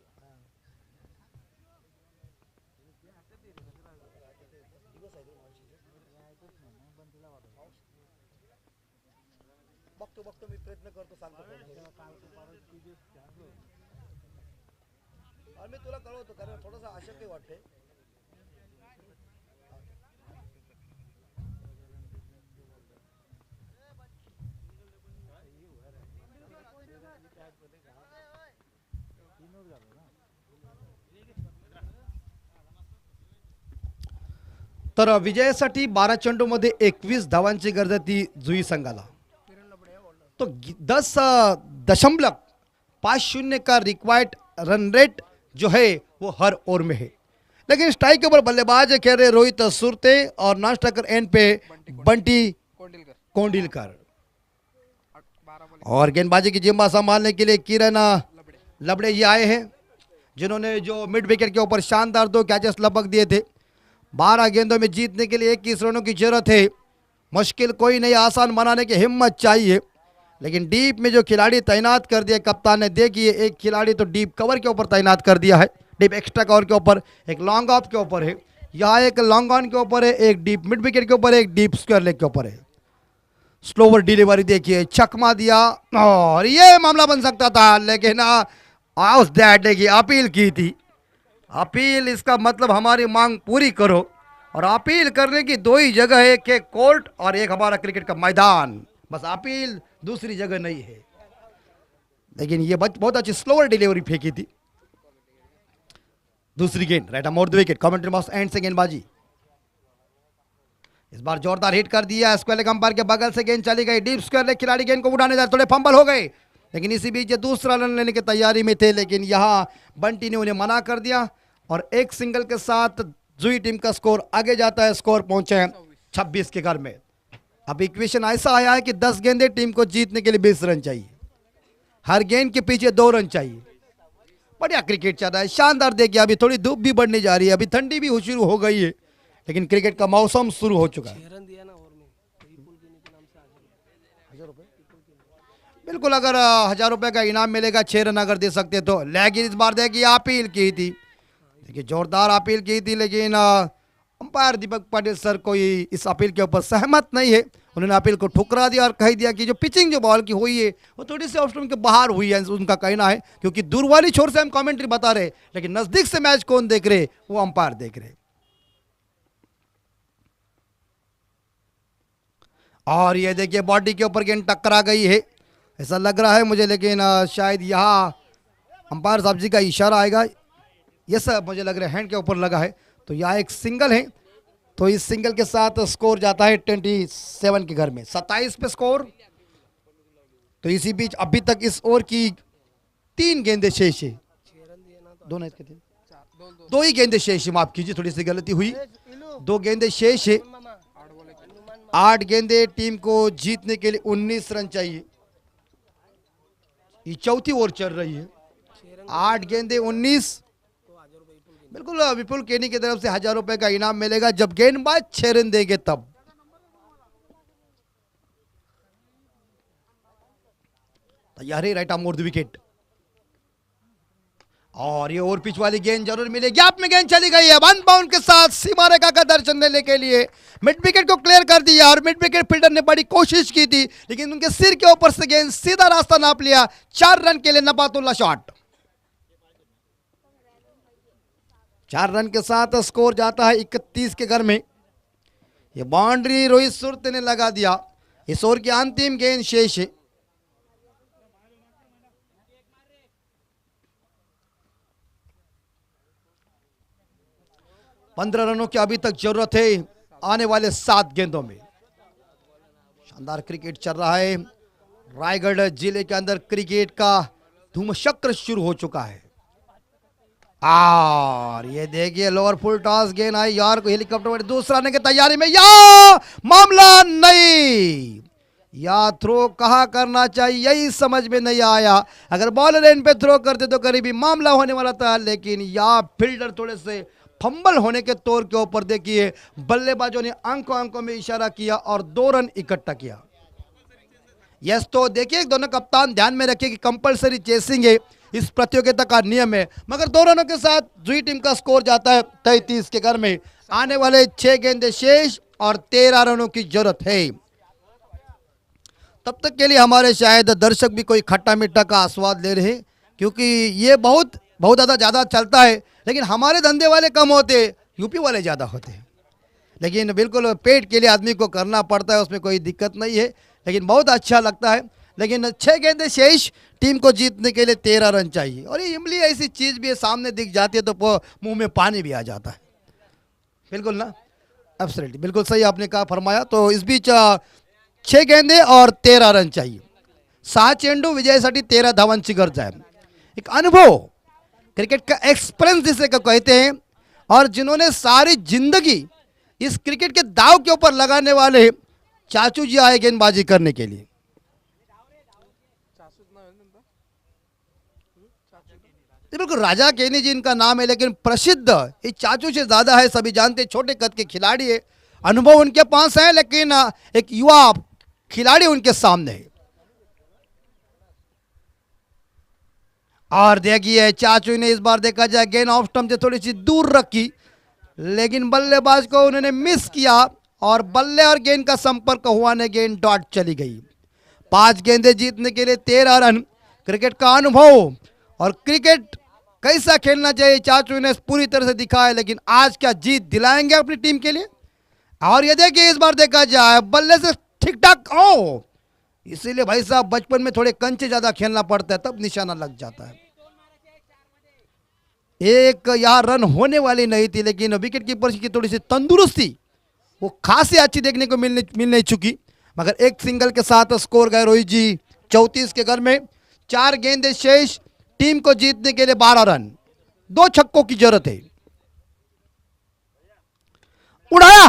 बघतो बघतो मी प्रयत्न करतो सांगतो आणि मी तुला कळवतो कारण थोडासा अशक्य वाटते. तर विजयासाठी 12 चेंडूमध्ये 21 धावांची गरज आहे ती जुई संघाला. तो 10.50 का रिक्वायर्ड रन रेट जो है वो हर ओवर में है. लेकिन स्ट्राइक के ऊपर बल्लेबाज खेल रहे रोहित सुरते और नॉन स्ट्राइकर एंड पे बंटी कोंडिलकर. और गेंदबाजी की जिम्मा संभालने के लिए किरण लबड़े ये आए हैं, जिन्होंने जो मिड विकेट के ऊपर शानदार 2 कैचेस लपक दिए थे. 12 गेंदों में जीतने के लिए 21 रनों की जरूरत है. मुश्किल कोई नहीं, आसान बनाने की हिम्मत चाहिए. लेकिन डीप में जो खिलाड़ी तैनात कर दिया कप्तान ने, देखिए एक खिलाड़ी तो डीप कवर के ऊपर तैनात कर दिया है, डीप एक्स्ट्रा कवर के ऊपर, एक लॉन्ग ऑफ के ऊपर है, यहाँ एक लॉन्ग ऑन के ऊपर है, एक डीप मिड विकेट के ऊपर है, एक डीप स्क्वायर लेग के ऊपर है. स्लोवर डिलीवरी देखिए, छक्मा दिया और ये मामला बन सकता था, लेकिन हाउस दैट देखिए अपील की थी. अपील इसका मतलब हमारी मांग पूरी करो, और अपील करने की 2 ही जगह है, एक कोर्ट और एक हमारा क्रिकेट का मैदान. बस अपील दूसरी जगह नहीं है. लेकिन ये बहुत अच्छी स्लोअर डिलीवरी फेंकी थी. दूसरी गेंद right arm over the wicket, commentary box end से गेंदबाजी. इस बार जोरदार हिट कर दिया, स्क्वायर लेग अंपायर के बगल से गेंद चली गई, डीप स्क्वायर लेग खिलाड़ी गेंद को उठाने जा थोड़े फंबल हो गए, लेकिन इसी बीच ये दूसरा रन लेने की तैयारी में थे, लेकिन यहाँ बंटी ने उन्हें मना कर दिया और एक सिंगल के साथ जुई टीम का स्कोर आगे जाता है. स्कोर पहुंचे हैं 26 के घर में. अब इक्वेशन ऐसा आया है कि 10 गेंदे टीम को जीतने के लिए 20 रन चाहिए, हर गेंद के पीछे 2 रन चाहिए. बढ़िया क्रिकेट चल रहा है, शानदार. देखिए अभी थोड़ी धूप भी बढ़ने जा रही है, अभी ठंडी भी शुरू हो गई है, लेकिन क्रिकेट का मौसम शुरू हो चुका है. बिल्कुल, अगर 1000 रुपए का इनाम मिलेगा, 6 रन अगर दे सकते तो. लेकिन इस बार देखिए अपील की थी, देखिए जोरदार अपील की थी, लेकिन अंपायर दीपक पाटिल सर कोई इस अपील के ऊपर सहमत नहीं है. उन्होंने अपील को ठुकरा दिया और कह दिया कि जो पिचिंग जो बॉल की हुई है वो थोड़ी सी ऑफ स्टंप के बाहर हुई है, उनका कहना है, क्योंकि दूर वाली छोर से हम कमेंट्री बता रहे, लेकिन नजदीक से मैच कौन देख रहे, वो अंपायर देख रहे. और ये देखिए बॉडी के ऊपर गेंद टकरा गई है, ऐसा लग रहा है मुझे, लेकिन शायद यहाँ अंपायर साहब जी का इशारा आएगा. ये सब मुझे लग रहा है हैंड के ऊपर लगा है, तो यहाँ एक सिंगल है, तो इस सिंगल के साथ स्कोर जाता है 27 के घर में, 27 पे स्कोर. तो इसी बीच अभी तक इस ओवर की 3 गेंदे शेष है, 2 ही गेंदे शेष है, माफ कीजिए थोड़ी सी गलती हुई, 2 गेंदे शेष है. 8 गेंदे टीम को जीतने के लिए 19 रन चाहिए. ये चौथी ओवर चल रही है, 8 गेंदे 19. बिल्कुल विपुल केनी की तरफ से 1000 रुपए का इनाम मिलेगा जब गेंदबाज 6 रन देंगे तब. तैयारी right arm over the wicket, और ये ओवर पिच वाली गेंद जरूर मिलेगी. गैप में गेंद चली गई है, 1 बाउंड के साथ सीमा रेखा का दर्शन देने के लिए मिड विकेट को क्लियर कर दिया, और मिड विकेट फील्डर ने बड़ी कोशिश की थी, लेकिन उनके सिर के ऊपर से गेंद सीधा रास्ता नाप लिया. 4 रन के लिए नबातुल्ला शॉट. 4 रन के साथ स्कोर जाता है 31 के घर में. ये बाउंड्री रोहित सुरते ने लगा दिया. इस ओवर की अंतिम गेंद शेष है. पंद्रह रनों की अभी तक जरूरत है आने वाले 7 गेंदों में. शानदार क्रिकेट चल रहा है. रायगढ़ जिले के अंदर क्रिकेट का धूमचक्र शुरू हो चुका है. और ये देखिए लोअर फुल टॉस गेंद आई, यार को हेलीकॉप्टर दूसरा आने की तैयारी में, या मामला नहीं, या थ्रो कहाँ करना चाहिए यही समझ में नहीं आया. अगर बॉल लाइन पे थ्रो करते तो करीबी मामला होने वाला था, लेकिन या फील्डर थोड़े से फंबल होने के तौर के ऊपर देखिए बल्लेबाजों ने आंखों में इशारा किया और 2 रन इकट्ठा किया. यस, तो देखिए दोनों कप्तान ध्यान में रखिए कि कंपलसरी चेसिंग है, इस प्रतियोगिता का नियम है, मगर 2 रनों के साथ जुई टीम का स्कोर जाता है 33 के घर में. आने वाले 6 गेंदे शेष और 13 रनों की जरूरत है. तब तक के लिए हमारे शायद दर्शक भी कोई खट्टा मीठा का आस्वाद ले रहे हैं, क्योंकि ये बहुत ज़्यादा चलता है, लेकिन हमारे धंधे वाले कम होते, यूपी वाले ज़्यादा होते हैं. लेकिन बिल्कुल पेट के लिए आदमी को करना पड़ता है, उसमें कोई दिक्कत नहीं है, लेकिन बहुत अच्छा लगता है. लेकिन 6 गेंदें शेष, टीम को जीतने के लिए 13 रन चाहिए। और ये इमली ऐसी चीज भी है, सामने दिख जाती है तो मुंह में पानी भी आ जाता है। बिल्कुल ना, एब्सोल्युटली बिल्कुल सही आपने कहा, फरमाया। तो इस बीच 6 गेंदे और 13 रन चाहिए। 6 चेंडू विजयासाठी 13 धावांची गरज आहे। एक अनुभव, क्रिकेट का एक्सपीरियंस जिसे कहते हैं, और जिन्होंने सारी जिंदगी इस क्रिकेट के दाव के ऊपर लगाने वाले चाचू जी आए गेंदबाजी करने के लिए। बिल्कुल राजा केनी जी इनका नाम है, लेकिन प्रसिद्ध इस चाचू से ज्यादा है, सभी जानते, छोटे कद के खिलाड़ी है, अनुभव उनके पास है, लेकिन एक युवा खिलाड़ी उनके सामने है। और देखिए चाचू ने इस बार देखा जाए गेंद ऑफ स्टंप से थोड़ी सी दूर रखी, लेकिन बल्लेबाज को उन्होंने मिस किया और बल्ले और गेंद का संपर्क हुआ ने गेंद डॉट चली गई। 5 गेंदें जीतने के लिए 13 रन। क्रिकेट का अनुभव और क्रिकेट कैसा खेलना चाहिए चाचू ने पूरी तरह से दिखाया, लेकिन आज क्या जीत दिलाएंगे अपनी टीम के लिए। और ये देखिए इस बार देखा जाए बल्ले से ठीक ठाक आओ, इसीलिए भाई साहब बचपन में थोड़े कंचे ज्यादा खेलना पड़ता है, तब निशाना लग जाता है। एक यहाँ रन होने वाली नहीं थी, लेकिन विकेट कीपर की थोड़ी सी तंदुरुस्ती वो खासी अच्छी देखने को मिल नहीं चुकी, मगर एक सिंगल के साथ स्कोर गए रोहित जी 34 के घर में। 4 गेंदें शेष, टीम को जीतने के लिए 12 रन, 2 छक्कों की जरूरत है। उड़ाया,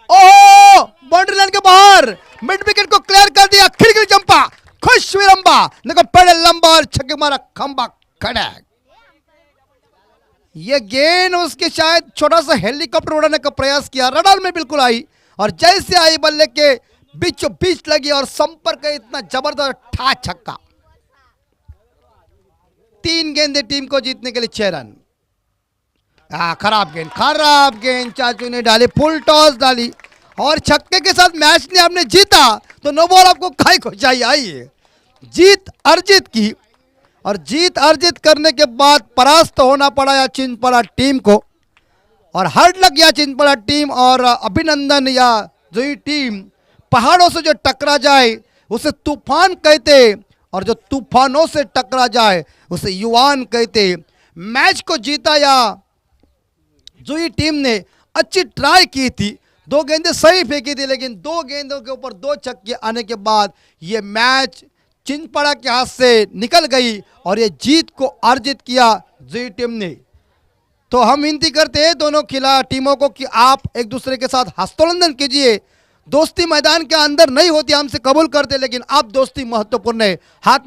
ओह बाउंड्री लाइन के बाहर, मिड विकेट को क्लियर कर दिया, खिड़की चंपा, खुश विरंबा, देखो पड़े लंबा और छक्के मारा, खंबा खड़ा। ये गेंद उसके शायद छोटा सा हेलीकॉप्टर उड़ाने का प्रयास किया, रडार में बिल्कुल आई, और जैसे आई बल्ले के बीचों बीच लगी और संपर्क इतना जबरदस्त ठा छक्का। 3 गेंदे टीम को जीतने के लिए 6 रन। खराब गेंद चाचू ने डाली, फुल टॉस डाली, और छक्के के साथ मैच ने आपने जीता तो नो बॉल आपको खाई को चाहिए। आइए जीत अर्जित की, और जीत अर्जित करने के बाद परास्त होना पड़ा या चिंचपड़ा टीम को, और हार्ड लग गया चिंचपड़ा टीम। और अभिनंदन या जो ये टीम पहाड़ों से जो टकरा जाए उसे तूफान कहते, और जो तूफानों से टकरा जाए उसे युवान कहते। मैच को जीता या जो ये टीम ने अच्छी ट्राई की थी, 2 गेंदें सही फेंकी थी, लेकिन 2 गेंदों के ऊपर 2 छक्के आने के बाद ये मैच चिंचपड़ा के हाथ से निकल गई और ये जीत को अर्जित किया जी टीम ने। तो हम विनती करते हैं दोनों टीमों को कि आप एक दूसरे के साथ हस्तोलंदन कीजिए। दोस्ती मैदान के अंदर नहीं होती, हमसे कबूल करते, लेकिन अब दोस्ती महत्वपूर्ण है। हाथ